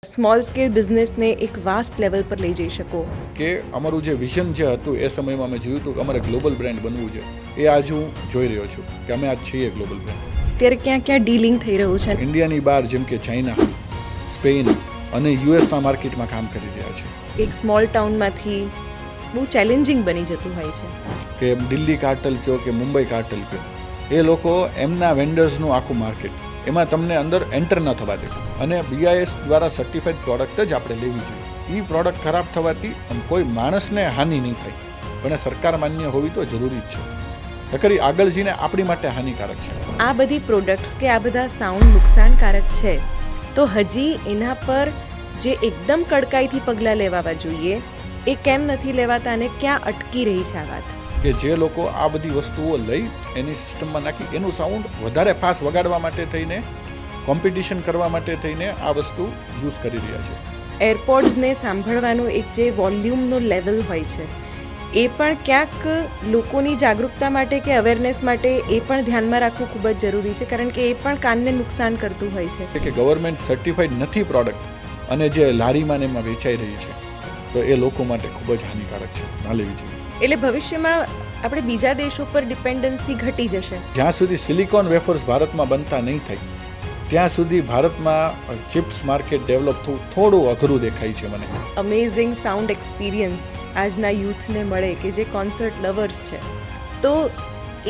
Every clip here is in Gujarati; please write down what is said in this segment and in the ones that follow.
સ્મોલ સ્કેલ બિઝનેસને એક વાસ્ટ લેવલ પર લઈ જઈ શકો. કે અમારું જે વિઝન જે હતું એ સમયમાં અમે જોયું હતું કે અમારે ગ્લોબલ બ્રાન્ડ બનવું છે. એ આજ હું જોઈ રહ્યો છું કે અમે આજ છીએ ગ્લોબલ બ્રાન્ડ. ત્યારે ક્યાં ક્યાં ડીલિંગ થઈ રહ્યું છે? ઇન્ડિયાની બહાર જેમ કે ચાઇના, સ્પેન અને યુએસના માર્કેટમાં કામ કરી રહ્યા છે. એક સ્મોલ ટાઉનમાંથી બહુ ચેલેન્જિંગ બની જતું હોય છે કે દિલ્હી કાર્ટલ કયો કે મુંબઈ કાર્ટલ કયો, એ લોકો એમના વેન્ડર્સનું આખું માર્કેટ એમાં તમને અંદર એન્ટર ન થવા દે. અને BIS દ્વારા સર્ટિફાઈડ પ્રોડક્ટ જ આપણે લેવી જોઈએ. એ પ્રોડક્ટ ખરાબ થવાથી કોઈ માણસને હાનિ નહીં થાય, પણ સરકાર માન્ય હોવી તો જરૂરી જ છે. નકરી આગળ જઈને આપણી માટે હાનિકારક છે. આ બધી પ્રોડક્ટ્સ કે આ બધા સાઉન્ડ નુકસાનકારક છે, તો હજી એના પર જે એકદમ કડકાઈથી પગલાં લેવાવા જોઈએ એ કેમ નથી લેવાતા અને ક્યાં અટકી રહી છે આ વાત? કે જે લોકો આ બધી વસ્તુઓ લઈ એની સિસ્ટમમાં નાખી એનું સાઉન્ડ વધારે ફાસ્ટ વગાડવા માટે થઈને, કોમ્પિટિશન કરવા માટે થઈને આ વસ્તુ યુઝ કરી રહ્યા છે. એરપોડ્સને સાંભળવાનો એક જે વોલ્યુમનો લેવલ હોય છે એ પણ ક્યાંક લોકોની જાગૃતતા માટે કે અવેરનેસ માટે એ પણ ધ્યાનમાં રાખવું ખૂબ જ જરૂરી છે, કારણ કે એ પણ કાનને નુકસાન કરતું હોય છે. કે ગવર્મેન્ટ સર્ટિફાઈડ નથી પ્રોડક્ટ અને જે લારીમાં ને એમાં વેચાઈ રહી છે, તો એ લોકો માટે ખૂબ જ હાનિકારક છે, ના લેવી જોઈએ. એટલે ભવિષ્યમાં આપણે બીજા દેશો પર ડિપેન્ડન્સી ઘટી જશે. જ્યાં સુધી સિલિકોન વેફર્સ ભારતમાં બનતા નહીં થાય ત્યાં સુધી ભારતમાં ચિપ્સ માર્કેટ ડેવલપ થવું થોડું અઘરું દેખાય છે મને. અમેઝિંગ સાઉન્ડ એક્સપિરિયન્સ આજના યુથને મળે કે જે કોન્સર્ટ લવર્સ છે, તો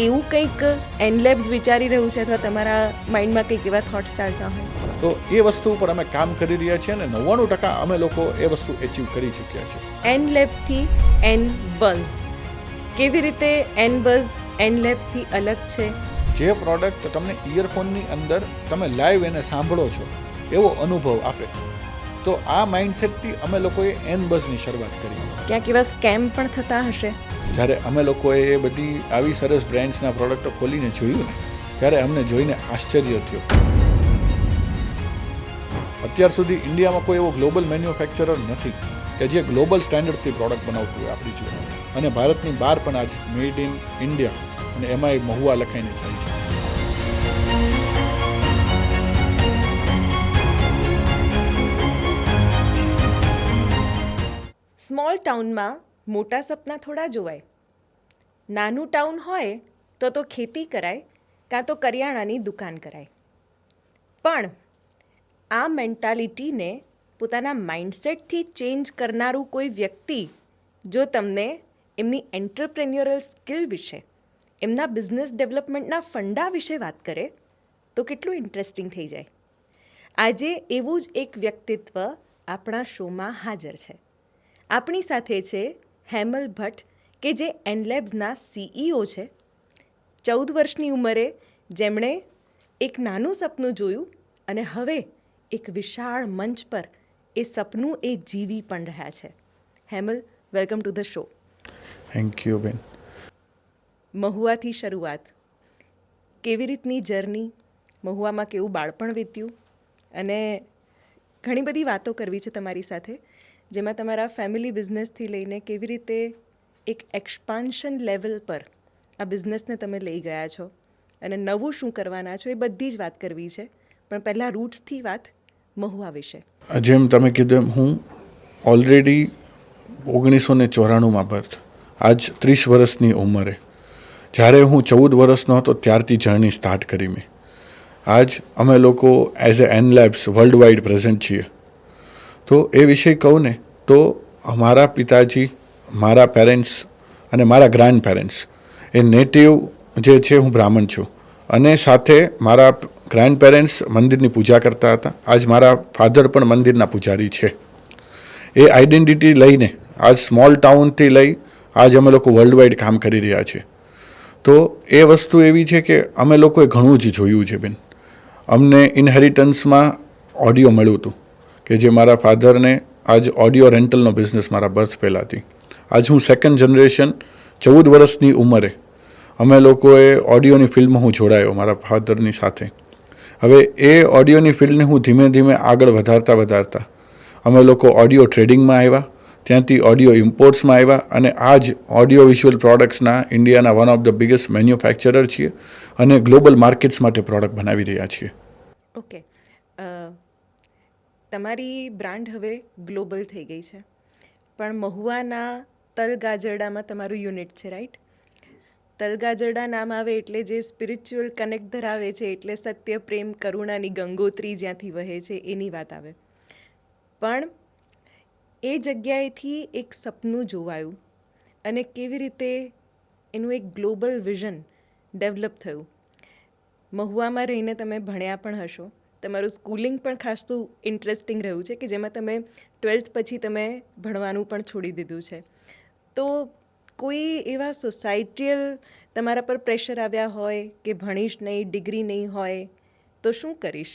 એવું કંઈક એનલેબ્સ વિચારી રહ્યું છે અથવા તમારા માઇન્ડમાં કંઈક એવા થોટ્સ ચાલતા હોય તો એ વસ્તુ ઉપર અમે કામ કરી રહ્યા છીએ અને 99% અમે લોકો એ વસ્તુ એચીવ કરી ચૂક્યા છે. એનલેબ્સથી એનબઝ કેવી રીતે એનબઝ એનલેબ્સથી અલગ છે? જે પ્રોડક્ટ તમને ઇયરફોનની અંદર તમે લાઈવ એને સાંભળો છો એવો અનુભવ આપે, તો આ માઇન્ડસેટથી અમે લોકોએ એનબઝની શરૂઆત કરી. ક્યાંક એવા સ્કેમ પણ થતા હશે? જ્યારે અમે લોકોએ એ બધી આવી સરસ બ્રાન્ડ્સના પ્રોડક્ટો ખોલીને જોયું ને, ત્યારે અમને જોઈને આશ્ચર્ય થયું. અત્યાર સુધી ઇન્ડિયામાં કોઈ એવો ગ્લોબલ મેન્યુફેક્ચરર નથી કે જે ગ્લોબલ સ્ટેન્ડર્ડથી પ્રોડક્ટ બનાવતું હોય આપણી છે. અને ભારતની બહાર પણ આજ મેડ ઇન ઇન્ડિયા અને એમાં એક મહુવા લખાઈને થાય છે. સ્મોલ ટાઉનમાં મોટા સપના થોડા જોવાય. નાનું ટાઉન હોય તો ખેતી કરાય કાં તો કરિયાણાની દુકાન કરાય. પણ આ મેન્ટાલિટીને પોતાના માઇન્ડસેટથી ચેન્જ કરનારું કોઈ વ્યક્તિ જો તમને એમની એન્ટરપ્રેન્યોરલ સ્કિલ વિશે, એમના બિઝનેસ ડેવલપમેન્ટના ફંડા વિશે વાત કરે તો કેટલું ઇન્ટરેસ્ટિંગ થઈ જાય. આજે એવું જ એક વ્યક્તિત્વ આપણા શોમાં હાજર છે. આપણી સાથે છે હેમલ ભટ્ટ, કે જે એનલેબ્સના CEO છે. 14 વર્ષની ઉંમરે જેમણે એક નાનું સપનું જોયું અને હવે એક વિશાળ મંચ પર એ સપનું એ જીવી પણ રહ્યા છે. Hemal, welcome to the show. Thank you બેન. મહુવાથી શરૂઆત, કેવી રીતની જર્ની, મહુવામાં કેવું બાળપણ વીત્યું, અને ઘણી બધી વાતો કરવી છે તમારી સાથે, જેમાં તમારા ફેમિલી બિઝનેસથી લઈને કેવી રીતે એક એક્સપાન્શન લેવલ પર આ બિઝનેસને તમે લઈ ગયા છો અને નવું શું કરવાના છો, એ બધી જ વાત કરવી છે. પણ પહેલાં રૂટ્સથી વાત મહુવા વિશે. જેમ તમે કીધું એમ હું ઓલરેડી 1994માં બર્થ, આજ 30 વર્ષની ઉંમરે, જ્યારે હું 14 વર્ષનો હતો ત્યારથી જર્ની સ્ટાર્ટ કરી મેં. આજ અમે લોકો as a Enlabs worldwide present છીએ. તો એ વિષય કહું ને તો મારા પિતાજી, મારા પેરેન્ટ્સ અને મારા ગ્રાન્ડ પેરેન્ટ્સ એ નેટિવ જે છે, હું બ્રાહ્મણ છું અને સાથે મારા ગ્રાન્ડ પેરેન્ટ્સ મંદિરની પૂજા કરતા હતા. આજ મારા ફાધર પણ મંદિરના પૂજારી છે. એ આઈડેન્ટિટી લઈને આજ સ્મોલ ટાઉનથી લઈ આજ અમે લોકો વર્લ્ડ વાઇડ કામ કરી રહ્યા છીએ. તો એ વસ્તુ એવી છે કે અમે લોકોએ ઘણું જ જોયું છે બેન. અમને ઇનહેરિટન્સમાં ઓડિયો મળ્યું હતું કે જે મારા ફાધરને આજ ઓડિયો રેન્ટલનો બિઝનેસ મારા બર્થ પહેલાંથી. આજ હું સેકન્ડ જનરેશન 14 વર્ષની ઉંમરે અમે લોકોએ ઓડિયોની ફિલ્ડમાં હું જોડાયો મારા ફાધરની સાથે. હવે એ ઓડિયોની ફિલ્ડને હું ધીમે ધીમે આગળ વધારતા અમે લોકો ઓડિયો ટ્રેડિંગમાં આવ્યા, ત્યાંથી ઓડિયો ઇમ્પોર્ટ્સમાં આવ્યા અને આજ ઓડિયો વિઝ્યુઅલ પ્રોડક્ટ્સના ઇન્ડિયાના one of the biggest manufacturer છીએ અને ગ્લોબલ માર્કેટ્સ માટે પ્રોડક્ટ બનાવી રહ્યા છીએ. ઓકે, તમારી બ્રાન્ડ હવે ગ્લોબલ થઈ ગઈ છે, પણ મહુવાના તલગાજરડામાં તમારું યુનિટ છે, રાઈટ? તલગાજરડા નામ આવે એટલે જે સ્પિરિચ્યુઅલ કનેક્ટ ધરાવે છે, એટલે સત્ય, પ્રેમ, કરુણાની ગંગોત્રી જ્યાંથી વહે છે એની વાત આવે. પણ એ જગ્યાએથી એક સપનું જોવાયું અને કેવી રીતે એનું એક ગ્લોબલ વિઝન ડેવલપ થયું. મહુવામાં રહીને તમે ભણ્યા પણ હશો, તમારું સ્કૂલિંગ પણ ખાસું ઇન્ટરેસ્ટિંગ રહ્યું છે કે જેમાં તમે 12th પછી તમે ભણવાનું પણ છોડી દીધું છે. તો કોઈ એવા સોસાયટીયલ તમારા પર પ્રેશર આવ્યા હોય કે ભણીશ નહીં, ડિગ્રી નહીં હોય તો શું કરીશ,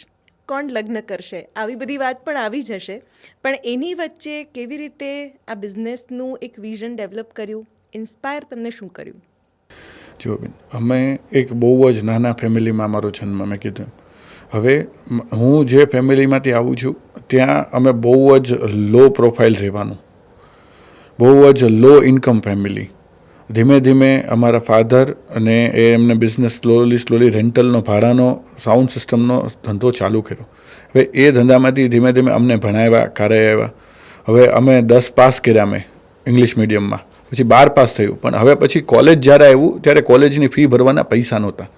કોણ લગ્ન કરશે, આવી બધી વાત પણ આવી જશે. પણ એની વચ્ચે કેવી રીતે આ બિઝનેસનું એક વિઝન ડેવલપ કર્યું, ઇન્સ્પાયર તમને શું કર્યું? જો બેન, અમે એક બહુ જ નાના ફેમિલીમાં મારો જન્મ, મેં કીધું. હવે હું જે ફેમિલીમાંથી આવું છું ત્યાં અમે બહુ જ લો પ્રોફાઇલ રહેવાનું, બહુ જ લો ઇન્કમ ફેમિલી. ધીમે ધીમે અમારા ફાધર અને એમને બિઝનેસ સ્લોલી રેન્ટલનો, ભાડાનો, સાઉન્ડ સિસ્ટમનો ધંધો ચાલુ કર્યો. હવે એ ધંધામાંથી ધીમે ધીમે અમને ભણાવ્યા, કરાવ્યા. હવે અમે 10 પાસ કર્યા, મેં ઇંગ્લિશ મીડિયમમાં, પછી 12 પાસ થયું. પણ હવે પછી કોલેજ જ્યારે આવ્યું ત્યારે કોલેજની ફી ભરવાના પૈસા નહોતા.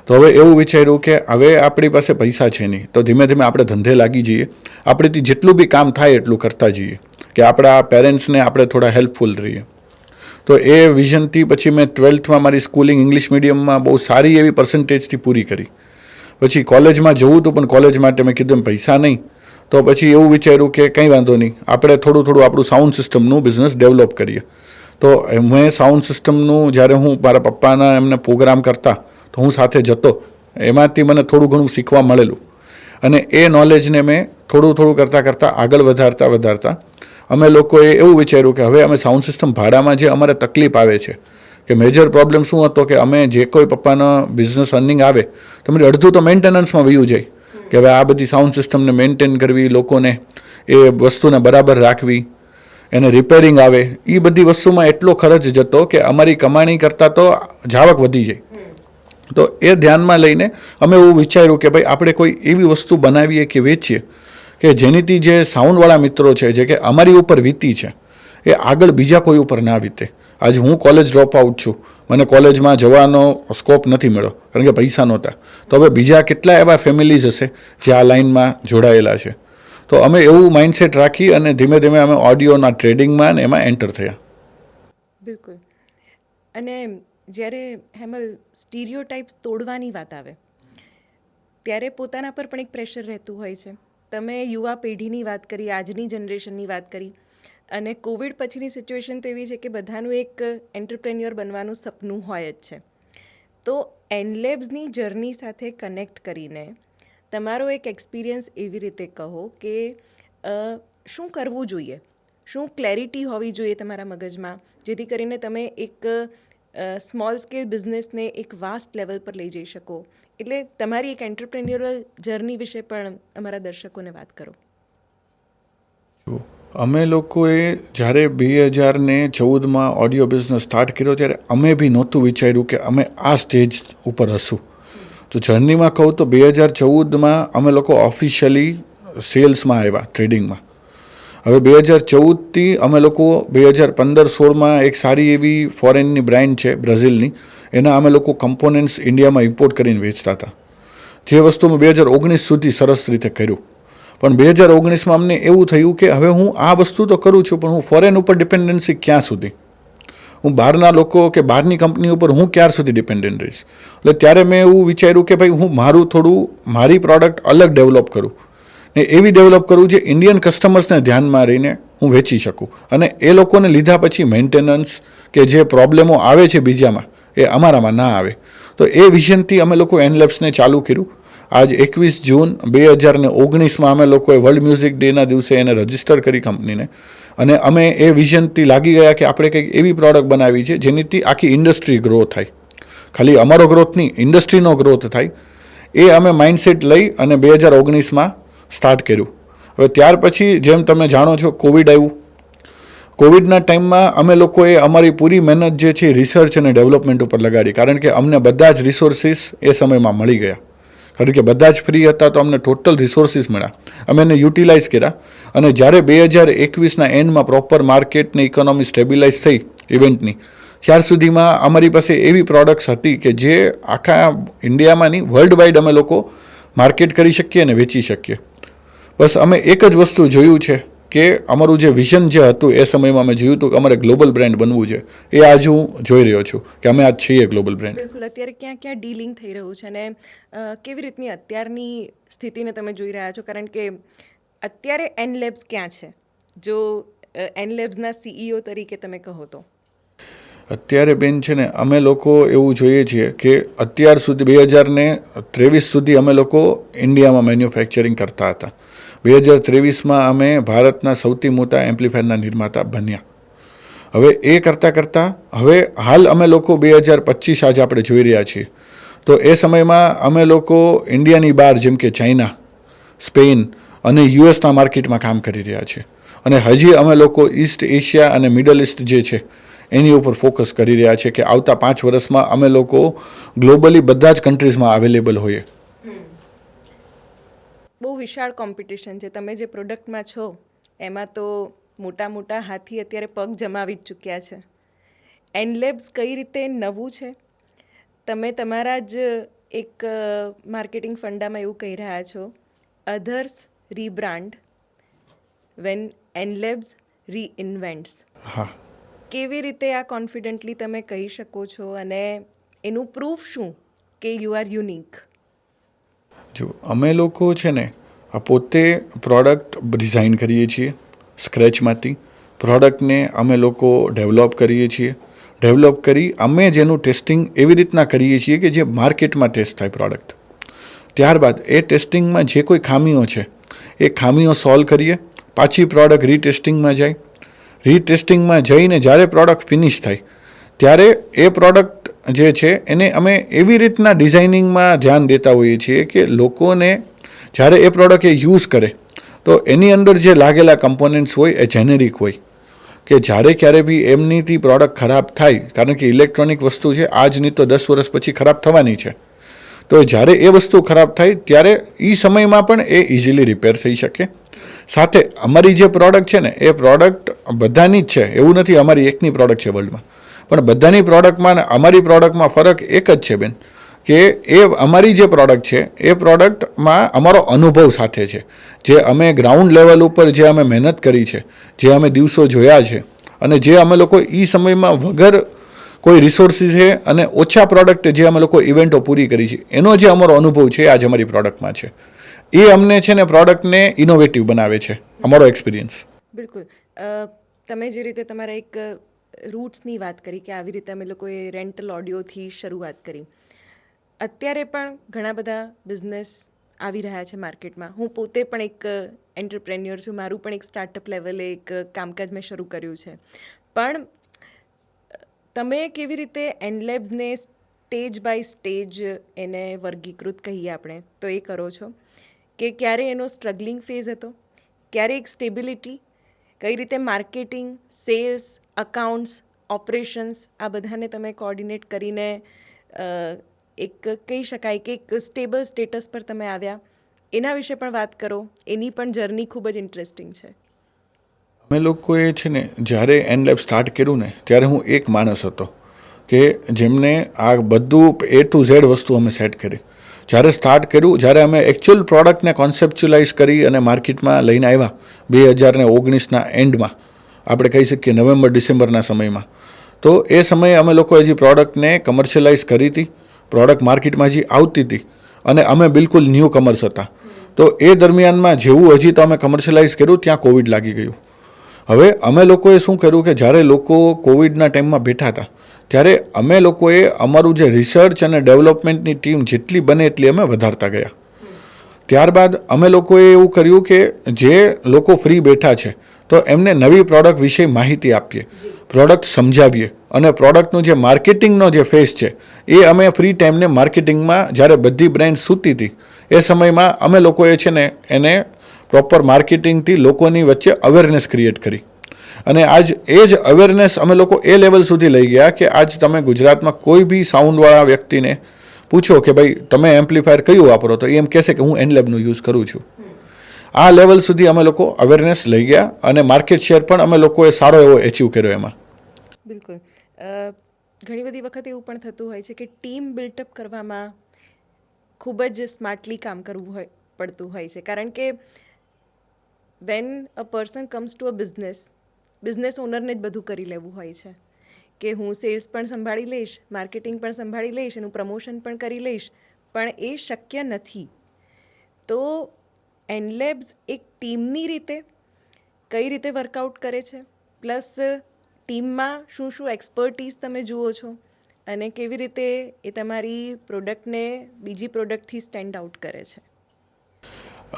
તો હવે એવું વિચાર્યું કે હવે આપણી પાસે પૈસા છે નહીં, તો ધીમે ધીમે આપણે ધંધે લાગી જઈએ, આપણેથી જેટલું બી કામ થાય એટલું કરતા જઈએ, કે આપણા પેરેન્ટ્સને આપણે થોડા હેલ્પફુલ રહીએ. તો એ વિઝનથી પછી મેં 12થમાં મારી સ્કૂલિંગ ઇંગ્લિશ મીડિયમમાં બહુ સારી એવી પર્સન્ટેજથી પૂરી કરી. પછી કોલેજમાં જવું હતું, પણ કોલેજ માટે મેં કીધું પૈસા નહીં. તો પછી એવું વિચાર્યું કે કંઈ વાંધો નહીં, આપણે થોડું થોડું આપણું સાઉન્ડ સિસ્ટમનું બિઝનેસ ડેવલપ કરીએ. તો મેં સાઉન્ડ સિસ્ટમનું જ્યારે હું મારા પપ્પાના એમને પ્રોગ્રામ કરતા તો હું સાથે જતો, એમાંથી મને થોડું ઘણું શીખવા મળેલું. અને એ નોલેજને મેં થોડું કરતાં આગળ વધારતા અમે લોકોએ એવું વિચાર્યું કે હવે અમે સાઉન્ડ સિસ્ટમ ભાડામાં જે અમારે તકલીફ આવે છે, કે મેજર પ્રોબ્લેમ શું હતો કે અમે જે કોઈ પપ્પાનો બિઝનેસ અર્નિંગ આવે તો અમારી અડધું તો મેન્ટેનન્સમાં વયું જાય, કે હવે આ બધી સાઉન્ડ સિસ્ટમને મેન્ટેન કરવી, લોકોને એ વસ્તુને બરાબર રાખવી, એને રિપેરિંગ આવે, એ બધી વસ્તુમાં એટલો ખર્ચ જતો કે અમારી કમાણી કરતાં તો જાવક વધી જાય. તો એ ધ્યાનમાં લઈને અમે એવું વિચાર્યું કે ભાઈ આપણે કોઈ એવી વસ્તુ બનાવીએ કે વેચીએ કે જેનીથી જે સાઉન્ડવાળા મિત્રો છે, જે કે અમારી ઉપર વીતી છે, એ આગળ બીજા કોઈ ઉપર ના વીતે. આજે હું કોલેજ ડ્રોપ આઉટ છું, મને કોલેજમાં જવાનો સ્કોપ નથી મળ્યો કારણ કે પૈસા નહોતા. તો હવે બીજા કેટલા એવા ફેમિલીઝ હશે જે આ લાઇનમાં જોડાયેલા છે. તો અમે એવું માઇન્ડસેટ રાખી અને ધીમે ધીમે અમે ઓડિયોના ટ્રેડિંગમાં અને એમાં એન્ટર થયા. બિલકુલ. અને જ્યારે હેમલ સ્ટીરિયોટાઇપ્સ તોડવાની વાત આવે ત્યારે પોતાના પર પણ એક પ્રેશર રહેતું હોય છે. તમે યુવા પેઢીની વાત કરી, આજની જનરેશનની વાત કરી, અને કોવિડ પછીની સિચ્યુએશન તો એવી છે કે બધાનું એક એન્ટરપ્રેન્યોર બનવાનું સપનું હોય જ છે. તો એનલેબ્સની જર્ની સાથે કનેક્ટ કરીને તમારો એક એક્સપિરિયન્સ એવી રીતે કહો કે શું કરવું જોઈએ, શું ક્લેરિટી હોવી જોઈએ તમારા મગજમાં, જેથી કરીને તમે એક સ્મોલ સ્કેલ બિઝનેસને એક વાસ્ટ લેવલ પર લઈ જઈ શકો. એટલે તમારી એક એન્ટરપ્રેન્યોરલ જર્ની વિશે પણ અમારા દર્શકોને વાત કરો. અમે લોકોએ જ્યારે 2014માં ઓડિયો બિઝનેસ સ્ટાર્ટ કર્યો ત્યારે અમે બી નહોતું વિચાર્યું કે અમે આ સ્ટેજ ઉપર હશું. તો જર્નીમાં કહું તો 2014માં અમે લોકો ઓફિશિયલી સેલ્સમાં આવ્યા, ટ્રેડિંગમાં. હવે 2014થી અમે લોકો 2015-16માં એક સારી એવી ફોરેનની બ્રાન્ડ છે બ્રાઝિલની, એના અમે લોકો કમ્પોનન્ટ્સ ઇન્ડિયામાં ઇમ્પોર્ટ કરીને વેચતા હતા. જે વસ્તુ મેં 2019 સુધી સરસ રીતે કર્યું. પણ 2019માં અમને એવું થયું કે હવે હું આ વસ્તુ તો કરું છું, પણ હું ફોરેન ઉપર ડિપેન્ડન્સી ક્યાં સુધી, હું બહારના લોકો કે બહારની કંપની ઉપર હું ક્યાર સુધી ડિપેન્ડન્ટ રહીશ. એટલે ત્યારે મેં એવું વિચાર્યું કે ભાઈ હું મારી પ્રોડક્ટ અલગ ડેવલપ કરું ને એવી ડેવલપ કરું જે ઇન્ડિયન કસ્ટમર્સને ધ્યાનમાં રહીને હું વેચી શકું, અને એ લોકોને લીધા પછી મેન્ટેનન્સ કે જે પ્રોબ્લેમો આવે છે બીજામાં એ અમારામાં ના આવે. તો એ વિઝનથી અમે લોકો એનલેબ્સને ચાલુ કર્યું. આજ 21 જૂન 2019માં અમે લોકોએ વર્લ્ડ મ્યુઝિક ડેના દિવસે એને રજીસ્ટર કરી કંપનીને, અને અમે એ વિઝનથી લાગી ગયા કે આપણે કંઈક એવી પ્રોડક્ટ બનાવી છે જેનીથી આખી ઇન્ડસ્ટ્રી ગ્રો થાય, ખાલી અમારો ગ્રોથ નહીં, ઇન્ડસ્ટ્રીનો ગ્રોથ થાય. એ અમે માઇન્ડસેટ લઈ અને 2019માં સ્ટાર્ટ કર્યું. હવે ત્યાર પછી જેમ તમે જાણો છો કોવિડ આવ્યું. કોવિડના ટાઈમમાં અમે લોકોએ અમારી પૂરી મહેનત જે છે રિસર્ચ અને ડેવલપમેન્ટ ઉપર લગાડી, કારણ કે અમને બધા જ રિસોર્સિસ એ સમયમાં મળી ગયા. કારણ કે બધા જ ફ્રી હતા તો અમને ટોટલ રિસોર્સિસ મળ્યા, અમે એને યુટિલાઇઝ કર્યા. અને જ્યારે 2021ના એન્ડમાં પ્રોપર માર્કેટની ઇકોનોમી સ્ટેબિલાઇઝ થઈ ઇવેન્ટની, ત્યાર સુધીમાં અમારી પાસે એવી પ્રોડક્ટ્સ હતી કે જે આખા ઇન્ડિયામાં નહીં, વર્લ્ડ વાઇડ અમે લોકો માર્કેટ કરી શકીએ અને વેચી શકીએ. બસ અમે એક જ વસ્તુ જોયું છે કે અમારું જે વિઝન જે હતું એ સમયમાં અમે જોયું હતું કે અમારે ગ્લોબલ બ્રાન્ડ બનવું છે. એ આજ હું જોઈ રહ્યો છું કે અમે આજ છીએ ગ્લોબલ બ્રાન્ડ. બિલકુલ. અત્યારે ક્યાં ક્યાં ડીલિંગ થઈ રહ્યું છે અને કેવી રીતની અત્યારની સ્થિતિને તમે જોઈ રહ્યા છો? કારણ કે અત્યારે એન લેબ્સ ક્યાં છે, જો એન લેબ્સના CEO તરીકે તમે કહો તો? અત્યારે બેન છે ને, અમે લોકો એવું જોઈએ છીએ કે અત્યાર સુધી 2023 સુધી અમે લોકો ઇન્ડિયામાં મેન્યુફેક્ચરિંગ કરતા હતા. 2023માં અમે ભારતના સૌથી મોટા એમ્પ્લીફાયરના નિર્માતા બન્યા. હવે એ કરતાં કરતાં હવે હાલ અમે લોકો 2025 આજે આપણે જોઈ રહ્યા છીએ, તો એ સમયમાં અમે લોકો ઇન્ડિયાની બહાર જેમ કે ચાઇના, સ્પેન અને યુએસના માર્કેટમાં કામ કરી રહ્યા છીએ. અને હજી અમે લોકો ઈસ્ટ એશિયા અને મિડલ ઇસ્ટ જે છે એની ઉપર ફોકસ કરી રહ્યા છે કે આવતા 5 વર્ષમાં અમે લોકો ગ્લોબલી બધા જ કન્ટ્રીઝમાં અવેલેબલ હોઈએ. બહુ વિશાળ કોમ્પિટિશન છે. તમે જે પ્રોડક્ટમાં છો એમાં તો મોટા મોટા હાથી અત્યારે પગ જમાવી જ ચૂક્યા છે. એન લેબ્સ કઈ રીતે નવું છે? તમે તમારા જ એક માર્કેટિંગ ફંડામાં એવું કહી રહ્યા છો, અધર્સ રીબ્રાન્ડ વેન એન લેબ્સ રીઇન્વેન્ટ્સ. હા, કેવી રીતે આ કોન્ફિડન્ટલી તમે કહી શકો છો અને એનું પ્રૂફ શું કે યુ આર યુનિક? જો અમે લોકો છે ને આ પોતે પ્રોડક્ટ ડિઝાઇન કરીએ છીએ સ્ક્રેચમાંથી. પ્રોડક્ટને અમે લોકો ડેવલપ કરીએ છીએ. ડેવલપ કરી અમે જેનું ટેસ્ટિંગ એવી રીતના કરીએ છીએ કે જે માર્કેટમાં ટેસ્ટ થાય પ્રોડક્ટ. ત્યારબાદ એ ટેસ્ટિંગમાં જે કોઈ ખામીઓ છે એ ખામીઓ સોલ્વ કરીએ. પાછી પ્રોડક્ટ રીટેસ્ટિંગમાં જાય. રીટેસ્ટિંગમાં જઈને જ્યારે પ્રોડક્ટ ફિનિશ થાય ત્યારે એ પ્રોડક્ટ જે છે એને અમે એવી રીતના ડિઝાઇનિંગમાં ધ્યાન દેતા હોઈએ છીએ કે લોકોને જ્યારે એ પ્રોડક્ટ એ યુઝ કરે તો એની અંદર જે લાગેલા કમ્પોનન્ટ્સ હોય એ જેનેરિક હોય, કે જ્યારે ક્યારે બી એમનીથી પ્રોડક્ટ ખરાબ થાય, કારણ કે ઇલેક્ટ્રોનિક વસ્તુ છે આજની તો 10 વર્ષ પછી ખરાબ થવાની છે, તો જ્યારે એ વસ્તુ ખરાબ થાય ત્યારે એ સમયમાં પણ એ ઇઝીલી રિપેર થઈ શકે. સાથે અમારી જે પ્રોડક્ટ છે ને એ પ્રોડક્ટ બધાની જ છે, એવું નથી અમારી એકની પ્રોડક્ટ છે વર્લ્ડમાં, પણ બધાની પ્રોડક્ટમાં અમારી પ્રોડક્ટમાં ફરક એક જ છે બેન, કે એ અમારી જે પ્રોડક્ટ છે એ પ્રોડક્ટમાં અમારો અનુભવ સાથે છે. જે અમે ગ્રાઉન્ડ લેવલ ઉપર જે અમે મહેનત કરી છે, જે અમે દિવસો જોયા છે અને જે અમે લોકો એ સમયમાં વગર કોઈ રિસોર્સિસ છે અને ઓછા પ્રોડક્ટ જે અમે લોકો ઇવેન્ટો પૂરી કરી છે એનો જે અમારો અનુભવ છે આજ અમારી પ્રોડક્ટમાં છે. એ અમને છે ને પ્રોડક્ટને ઇનોવેટિવ બનાવે છે, અમારો એક્સપિરિયન્સ. બિલકુલ. તમે જે રીતે તમારા એક રૂટ્સની વાત કરી કે આવી રીતે અમે લોકોએ રેન્ટલ ઓડિયોથી શરૂઆત કરી, અત્યારે પણ ઘણા બધા બિઝનેસ આવી રહ્યા છે માર્કેટમાં. હું પોતે પણ એક એન્ટરપ્રેન્યોર છું, મારું પણ એક સ્ટાર્ટઅપ લેવલે એક કામકાજ મેં શરૂ કર્યું છે. પણ તમે કેવી રીતે એન લેબ્સને સ્ટેજ બાય સ્ટેજ એને વર્ગીકૃત કહીએ આપણે તો એ કરો છો કે ક્યારે એનો સ્ટ્રગલિંગ ફેઝ હતો, ક્યારે એક સ્ટેબિલિટી, કઈ રીતે માર્કેટિંગ, સેલ્સ, અકાઉન્ટ્સ, ઓપરેશન્સ આ બધાને તમે કોઓર્ડિનેટ કરીને એક કહી શકાય કે એક સ્ટેબલ સ્ટેટસ પર તમે આવ્યા, એના વિશે પણ વાત કરો. એની પણ જર્ની ખૂબ જ ઇન્ટરેસ્ટિંગ છે. અમે લોકોએ છે ને જ્યારે એન લેબ સ્ટાર્ટ કર્યું ને ત્યારે હું એક માણસ હતો કે જેમને આ બધું A to Z વસ્તુ અમે સેટ કરી. જ્યારે સ્ટાર્ટ કર્યું, જ્યારે અમે એકચ્યુઅલ પ્રોડક્ટને કોન્સેપ્ચ્યુલાઇઝ કરી અને માર્કેટમાં લઈને આવ્યા 2019ના એન્ડમાં, આપણે કહી શકીએ નવેમ્બર ડિસેમ્બરના સમયમાં, તો એ સમયે અમે લોકો હજી પ્રોડક્ટને કમર્શિયલાઇઝ કરી હતી. પ્રોડક્ટ માર્કેટમાં હજી આવતી હતી અને અમે બિલકુલ ન્યૂ કમર્સ હતા. તો એ દરમિયાનમાં જેવું હજી તો અમે કમર્શિયલાઇઝ કર્યું ત્યાં કોવિડ લાગી ગયું. હવે અમે લોકોએ શું કર્યું કે જ્યારે લોકો કોવિડના ટાઈમમાં બેઠા હતા ત્યારે અમે લોકોએ અમારું જે રિસર્ચ અને ડેવલપમેન્ટની ટીમ જેટલી બને એટલી અમે વધારતા ગયા. ત્યારબાદ અમે લોકોએ એવું કર્યું કે જે લોકો ફ્રી બેઠા છે તો એમને નવી પ્રોડક્ટ વિશે માહિતી આપીએ, પ્રોડક્ટ સમજાવીએ અને પ્રોડક્ટનું જે માર્કેટિંગનો જે ફેઝ છે એ અમે ફ્રી ટાઈમને માર્કેટિંગમાં, જ્યારે બધી બ્રાન્ડ સૂતી હતી એ સમયમાં અમે લોકોએ છે ને એને પ્રોપર માર્કેટિંગથી લોકોની વચ્ચે અવેરનેસ ક્રિએટ કરી. અને આજ એ જ અવેરનેસ અમે લોકો એ લેવલ સુધી લઈ ગયા કે આજ તમે ગુજરાતમાં કોઈ બી સાઉન્ડવાળા વ્યક્તિને પૂછો કે ભાઈ તમે એમ્પ્લીફાયર કયું વાપરો, તો એમ કહેશે કે હું એનલેબનું યુઝ કરું છું. આ લેવલ સુધી અમે લોકો અવેરનેસ લઈ ગયા અને માર્કેટ શેર પણ અમે લોકોએ સારો એવો એચીવ કર્યો એમાં. બિલકુલ. ઘણી બધી વખત એવું પણ થતું હોય છે કે ટીમ બિલ્ટઅપ કરવામાં ખૂબ જ સ્માર્ટલી કામ કરવું પડતું હોય છે, કારણ કે when a person comes to a business ઓનરને જ બધું કરી લેવું હોય છે કે હું સેલ્સ પણ સંભાળી લઈશ, માર્કેટિંગ પણ સંભાળી લઈશ, એનું પ્રમોશન પણ કરી લઈશ, પણ એ શક્ય નથી. તો એનલેબ્સ એક ટીમની રીતે કઈ રીતે વર્કઆઉટ કરે છે, પ્લસ ટીમમાં શું શું એક્સપર્ટીઝ તમે જુઓ છો અને કેવી રીતે એ તમારી પ્રોડક્ટને બીજી પ્રોડક્ટથી સ્ટેન્ડ આઉટ કરે છે?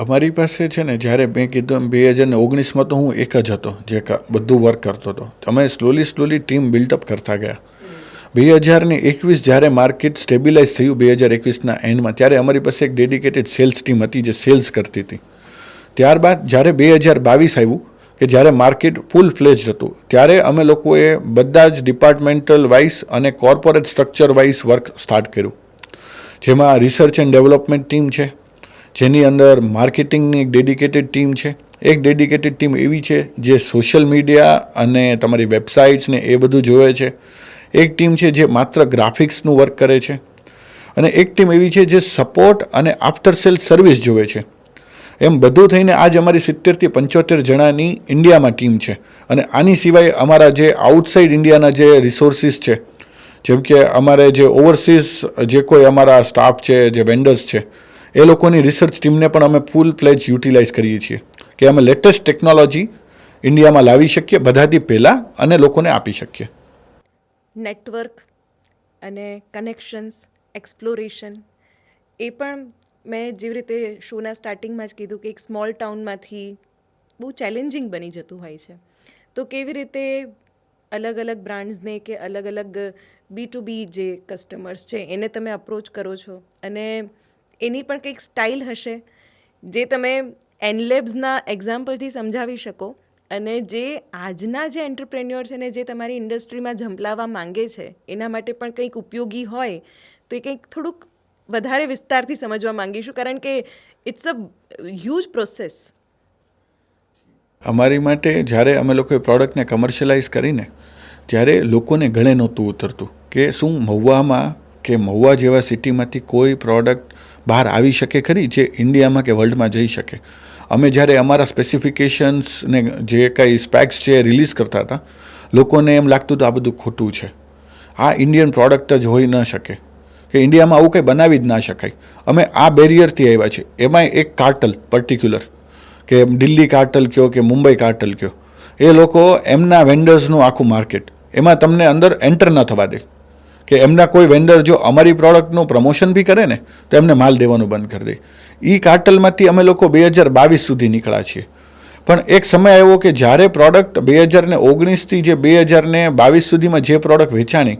અમારી પાસે છે ને, જ્યારે મેં કીધું એમ 2019માં તો હું એક જ હતો જે બધું વર્ક કરતો હતો. અમે સ્લોલી ટીમ બિલ્ટઅપ કરતા ગયા. 2021 જ્યારે માર્કેટ સ્ટેબિલાઇઝ થયું 2021ના એન્ડમાં, ત્યારે અમારી પાસે એક ડેડિકેટેડ સેલ્સ ટીમ હતી જે સેલ્સ કરતી હતી. ત્યારબાદ જ્યારે 2022 આવ્યું કે જ્યારે માર્કેટ ફૂલ ફ્લેજ હતું, ત્યારે અમે લોકોએ બધા જ ડિપાર્ટમેન્ટલ વાઇઝ અને corporate structure wise work start કર્યું, જેમાં રિસર્ચ એન્ડ ડેવલપમેન્ટ ટીમ છે, જેની અંદર માર્કેટિંગની એક ડેડિકેટેડ ટીમ છે, એક ડેડિકેટેડ ટીમ એવી છે જે સોશિયલ મીડિયા અને તમારી વેબસાઇટ્સને એ બધું જોવે છે, એક ટીમ છે જે માત્ર ગ્રાફિક્સનું વર્ક કરે છે, અને એક ટીમ એવી છે જે સપોર્ટ અને આફ્ટર સેલ સર્વિસ જોવે છે. એમ બધું થઈને આજ અમારી 70થી 75 જણાની ઇન્ડિયામાં ટીમ છે. અને આની સિવાય અમારા જે આઉટસાઇડ ઇન્ડિયાના જે રિસોર્સિસ છે, જેમ કે અમારે જે ઓવરસીઝ જે કોઈ અમારા સ્ટાફ છે, જે વેન્ડર્સ છે, એ લોકોની રિસર્ચ ટીમને પણ અમે ફૂલ પ્લેજ યુટિલાઇઝ કરીએ છીએ કે અમે લેટેસ્ટ ટેકનોલોજી ઇન્ડિયામાં લાવી શકીએ બધાથી પહેલાં અને લોકોને આપી શકીએ. નેટવર્ક અને કનેક્શન્સ, એક્સપ્લોરેશન, એ પણ મેં જેવી રીતે શોના સ્ટાર્ટિંગમાં જ કીધું કે એક સ્મોલ ટાઉનમાંથી બહુ ચેલેન્જિંગ બની જતું હોય છે. તો કેવી રીતે અલગ અલગ બ્રાન્ડ્સને કે અલગ અલગ B2B જે કસ્ટમર્સ છે એને તમે અપ્રોચ કરો છો, અને એની પણ કંઈક સ્ટાઇલ હશે જે તમે એનલેબ્સના એક્ઝામ્પલથી સમજાવી શકો, અને જે આજના જે એન્ટરપ્રેન્યોર છે ને જે તમારી ઇન્ડસ્ટ્રીમાં ઝંપલાવવા માંગે છે એના માટે પણ કંઈક ઉપયોગી હોય, તો એ કંઈક થોડુંક વધારે વિસ્તારથી સમજવા માંગીશું, કારણ કે ઇટ્સ અ હ્યુજ પ્રોસેસ. અમારી માટે જ્યારે અમે લોકોએ પ્રોડક્ટને કમર્શિયલાઇઝ કરીને, ત્યારે લોકોને ગળે નહોતું ઉતરતું કે શું મહુવામાં કે મહુવા જેવા સિટીમાંથી કોઈ પ્રોડક્ટ બહાર આવી શકે ખરી જે ઇન્ડિયામાં કે વર્લ્ડમાં જઈ શકે. અમે જ્યારે અમારા સ્પેસિફિકેશન્સ ને જે કંઈ સ્પેક્સ છે રિલીઝ કરતા હતા, લોકોને એમ લાગતું હતું આ બધું ખોટું છે, આ ઇન્ડિયન પ્રોડક્ટ જ હોઈ ન શકે, કે ઇન્ડિયામાં આવું કંઈ બનાવી જ ના શકાય. અમે આ બેરિયરથી આવ્યા છીએ. એમાંય એક કાર્ટલ પર્ટિક્યુલર, કે દિલ્હી કાર્ટલ કયો કે મુંબઈ કાર્ટલ કયો, એ લોકો એમના વેન્ડર્સનું આખું માર્કેટ, એમાં તમને અંદર એન્ટર ન થવા દે, કે એમના કોઈ વેન્ડર જો અમારી પ્રોડક્ટનું પ્રમોશન બી કરે ને તો એમને માલ દેવાનું બંધ કરી દે. એ કાર્ટલમાંથી અમે લોકો 2022 સુધી નીકળ્યા છીએ. પણ એક સમય આવ્યો કે જ્યારે પ્રોડક્ટ 2019થી જે 2022 સુધીમાં જે પ્રોડક્ટ વેચાણી,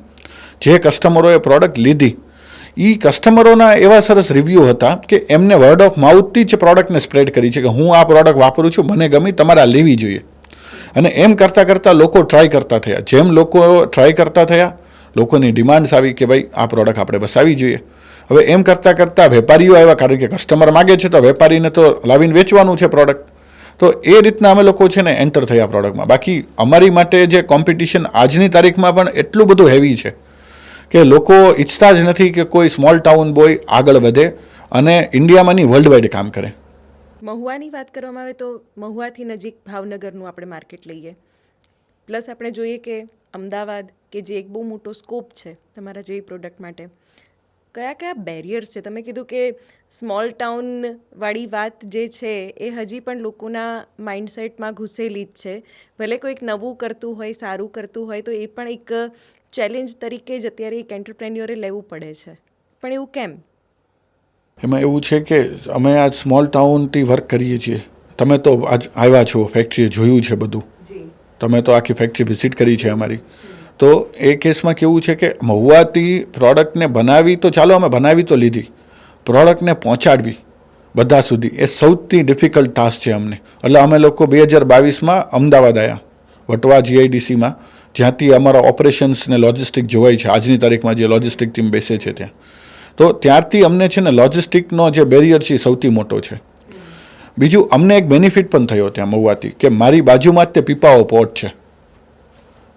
જે કસ્ટમરોએ પ્રોડક્ટ લીધી, એ કસ્ટમરોના એવા સરસ રિવ્યૂ હતા કે એમને વર્ડ ઓફ માઉથથી જ પ્રોડક્ટને સ્પ્રેડ કરી છે કે હું આ પ્રોડક્ટ વાપરું છું, મને ગમી, તમારે આ લેવી જોઈએ. અને એમ કરતાં કરતાં લોકો ટ્રાય કરતા થયા. જેમ લોકો ટ્રાય કરતા થયા, લોકોની ડિમાન્ડ્સ આવી કે ભાઈ આ પ્રોડક્ટ આપણે બસાવવી જોઈએ. હવે એમ કરતાં કરતાં વેપારીઓ આવ્યા, કારણ કે કસ્ટમર માગે છે તો વેપારીને તો લાવીને વેચવાનું છે પ્રોડક્ટ. તો એ રીતના અમે લોકો છે ને એન્ટર થયા પ્રોડક્ટમાં. બાકી અમારી માટે જે કોમ્પિટિશન આજની તારીખમાં પણ એટલું બધું હેવી છે કે લોકો ઈચ્છતા જ નથી કે કોઈ સ્મોલ ટાઉન બોય આગળ વધે અને ઇન્ડિયામાં નહીં વર્લ્ડ વાઇડ કામ કરે. મહુવાની વાત કરવામાં આવે તો મહુવાથી નજીક ભાવનગરનું આપણે માર્કેટ લઈએ, પ્લસ આપણે જોઈએ કે અમદાવાદ કે જે એક બહુ મોટો સ્કોપ છે તમારા જેવી પ્રોડક્ટ માટે, કયા કયા બેરિયર્સ છે? તમે કીધું કે સ્મોલ ટાઉનવાળી વાત જે છે એ હજી પણ લોકોના માઇન્ડસેટમાં ઘૂસેલી જ છે. ભલે કોઈક નવું કરતું હોય, સારું કરતું હોય, તો એ પણ એક ચેલેન્જ તરીકે જ અત્યારે એક એન્ટરપ્રેન્યોરે લેવું પડે છે. પણ એવું કેમ? એમાં એવું છે કે અમે આજ સ્મોલ ટાઉનથી વર્ક કરીએ છીએ. તમે તો આજ આવ્યા છો, ફેક્ટરીએ જોયું છે બધું, તમે તો આખી ફેક્ટરી વિઝિટ કરી છે અમારી. તો એ કેસમાં કેવું છે કે મહુવાથી પ્રોડક્ટને બનાવી તો ચાલો અમે બનાવી તો લીધી, પ્રોડક્ટને પહોંચાડવી બધા સુધી એ સૌથી ડિફિકલ્ટ ટાસ્ક છે અમને. એટલે અમે લોકો 2022માં અમદાવાદ આવ્યા, વટવા GIDCમાં, જ્યાંથી અમારા ઓપરેશન્સ ને લોજિસ્ટિક જોવાય છે આજની તારીખમાં, જે લોજિસ્ટિક ટીમ બેસે છે ત્યાં. તો ત્યારથી અમને છે ને લોજિસ્ટિકનો જે બેરિયર છે એ સૌથી મોટો છે. બીજું અમને એક બેનિફિટ પણ થયો ત્યાં મહુવાથી કે મારી બાજુમાં જ તે પીપાવાવ પોર્ટ છે.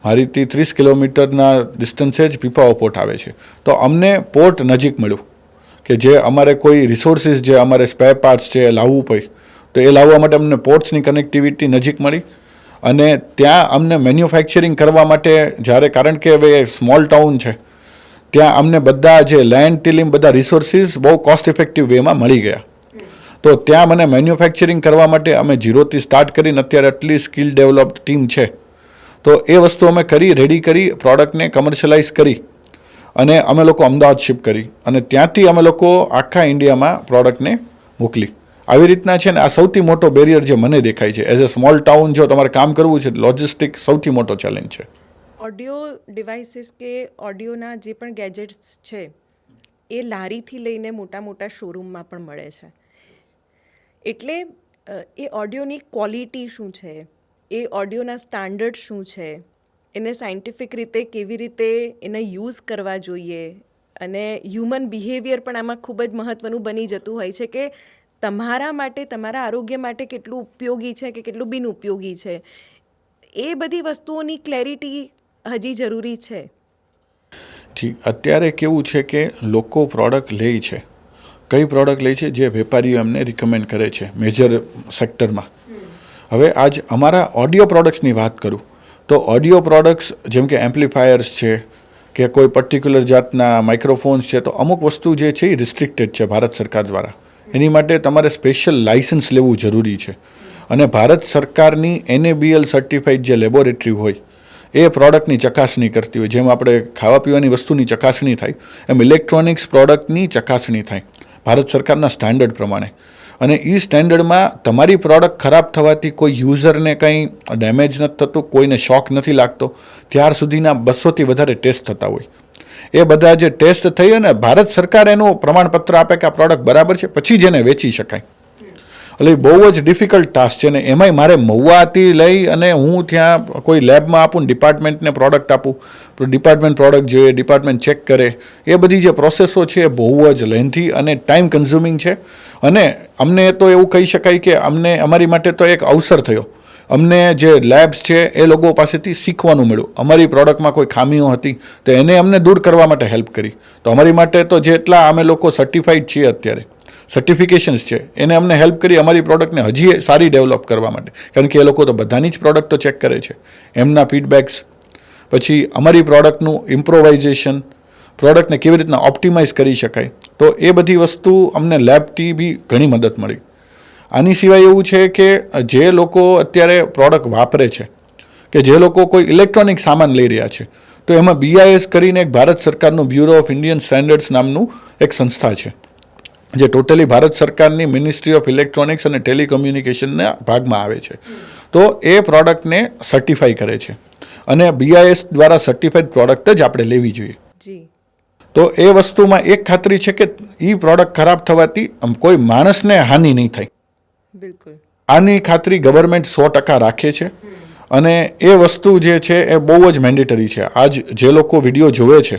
મારીથી 30 કિલોમીટરના ડિસ્ટન્સે જ પીપાવાવ પોર્ટ આવે છે. તો અમને પોર્ટ નજીક મળ્યું કે જે અમારે કોઈ રિસોર્સિસ જે અમારે સ્પેર પાર્ટ્સ છે એ લાવવું પડે તો એ લાવવા માટે અમને પોર્ટ્સની કનેક્ટિવિટી નજીક મળી. અને ત્યાં અમને મેન્યુફેક્ચરિંગ કરવા માટે જ્યારે કારણ કે હવે સ્મોલ ટાઉન છે ત્યાં અમને બધા જે લેન્ડ ટીલિંગ બધા રિસોર્સિસ બહુ કોસ્ટ ઇફેક્ટિવ વેમાં મળી ગયા. તો ત્યાં મને મેન્યુફેક્ચરિંગ કરવા માટે અમે ઝીરોથી સ્ટાર્ટ કરીને અત્યારે આટલી સ્કિલ ડેવલપ્ડ ટીમ છે. તો એ વસ્તુ અમે કરી રેડી કરી પ્રોડક્ટને કમર્શિયલાઇઝ કરી અને અમે લોકો અમદાવાદ શિપ કરી અને ત્યાંથી અમે લોકો આખા ઇન્ડિયામાં પ્રોડક્ટને મોકલી. આવી રીતના છે ને આ સૌથી મોટો બેરિયર જે મને દેખાય છે. એઝ અ સ્મોલ ટાઉન જો તમારે કામ કરવું છે લોજિસ્ટિક સૌથી મોટો ચેલેન્જ છે. ઓડિયો ડિવાઇસીસ કે ઓડિયોના જે પણ ગેજેટ્સ છે એ લારીથી લઈને મોટા મોટા શોરૂમમાં પણ મળે છે. એટલે એ ઓડિયોની ક્વોલિટી શું છે, એ ઓડિયોના સ્ટાન્ડર્ડ શું છે, એને સાયન્ટિફિક રીતે કેવી રીતે એને યુઝ કરવા જોઈએ અને હ્યુમન બિહેવિયર પણ આમાં ખૂબ જ મહત્ત્વનું બની જતું હોય છે કે તમારા માટે તમારા આરોગ્ય માટે કેટલું ઉપયોગી છે કે કેટલું બિનઉપયોગી છે. એ બધી વસ્તુઓની ક્લેરિટી હજી જરૂરી છે. જી અત્યારે કેવું છે કે લોકો પ્રોડક્ટ લે છે, કઈ પ્રોડક્ટ લે છે જે વેપારીઓ એમને રિકમેન્ડ કરે છે મેજર સેક્ટરમાં. હવે આજ અમારા ઓડિયો પ્રોડક્ટ્સની વાત કરું તો ઓડિયો પ્રોડક્ટ્સ જેમ કે એમ્પ્લીફાયર્સ છે કે કોઈ પર્ટિક્યુલર જાતના માઇક્રોફોન્સ છે તો અમુક વસ્તુ જે છે એ રિસ્ટ્રિક્ટેડ છે ભારત સરકાર દ્વારા. એની માટે તમારે સ્પેશિયલ લાઇસન્સ લેવું જરૂરી છે. અને ભારત સરકારની NABL સર્ટિફાઈડ જે લેબોરેટરી હોય એ પ્રોડક્ટની ચકાસણી કરતી હોય. જેમ આપણે ખાવા પીવાની વસ્તુની ચકાસણી થાય એમ ઇલેક્ટ્રોનિક્સ પ્રોડક્ટની ચકાસણી થાય ભારત સરકારના સ્ટાન્ડર્ડ પ્રમાણે. અને એ સ્ટેન્ડર્ડમાં તમારી પ્રોડક્ટ ખરાબ થવાથી કોઈ યુઝરને કંઈ ડેમેજ નથી થતું, કોઈને શોક નથી લાગતો, ત્યાર સુધીના 200થી વધારે ટેસ્ટ થતા હોય. એ બધા જે ટેસ્ટ થઈ અને ભારત સરકાર એનું પ્રમાણપત્ર આપે કે આ પ્રોડક્ટ બરાબર છે પછી જ એને વેચી શકાય. એટલે બહુ જ ડિફિકલ્ટ ટાસ્ક છે. ને એમાંય મારે મહુવાથી લઈ અને હું ત્યાં કોઈ લેબમાં આપું ને ડિપાર્ટમેન્ટને પ્રોડક્ટ આપું તો ડિપાર્ટમેન્ટ પ્રોડક્ટ જોઈએ, ડિપાર્ટમેન્ટ ચેક કરે, એ બધી જે પ્રોસેસો છે એ બહુ જ લેન્થી અને ટાઈમ કન્ઝ્યુમિંગ છે. અને અમને તો એવું કહી શકાય કે અમારી માટે તો એક અવસર થયો. અમને જે લેબ્સ છે એ લોકો પાસેથી શીખવાનું મળ્યું. અમારી પ્રોડક્ટમાં કોઈ ખામીઓ હતી તો એને અમને દૂર કરવા માટે હેલ્પ કરી. તો અમારી માટે તો જેટલા અમે લોકો સર્ટિફાઈડ છીએ અત્યારે સર્ટિફિકેશન્સ છે એને અમને હેલ્પ કરી અમારી પ્રોડક્ટને હજી સારી ડેવલપ કરવા માટે. કારણ કે એ લોકો તો બધાની જ પ્રોડક્ટ તો ચેક કરે છે, એમના ફીડબેક્સ, પછી અમારી પ્રોડક્ટનું ઇમ્પ્રોવાઇઝેશન, પ્રોડક્ટને કેવી રીતના ઓપ્ટિમાઇઝ કરી શકાય. તો એ બધી વસ્તુ અમને લેબથી બી ઘણી મદદ મળી. આની સિવાય એવું છે કે જે લોકો અત્યારે પ્રોડક્ટ વાપરે છે કે જે લોકો કોઈ ઇલેક્ટ્રોનિક સામાન લઈ રહ્યા છે તો એમાં BIS કરીને એક ભારત સરકારનું બ્યુરો ઓફ ઇન્ડિયન સ્ટેન્ડર્ડ્સ નામનું એક સંસ્થા છે જે ટોટલી ભારત સરકારની મિનિસ્ટ્રી ઓફ ઇલેક્ટ્રોનિક્સ અને ટેલિકમ્યુનિકેશનના ભાગમાં આવે છે. તો એ પ્રોડક્ટને સર્ટિફાઈ કરે છે અને BIS દ્વારા સર્ટિફાઈડ પ્રોડક્ટ જ આપણે લેવી જોઈએ. જી. તો એ વસ્તુમાં એક ખાતરી છે કે એ પ્રોડક્ટ ખરાબ થવાથી કોઈ માણસને હાનિ નહીં થાય. બિલકુલ. આની ખાતરી ગવર્મેન્ટ 100% રાખે છે. અને એ વસ્તુ જે છે એ બહુ જ મેન્ડેટરી છે. આજ જે લોકો વિડીયો જોવે છે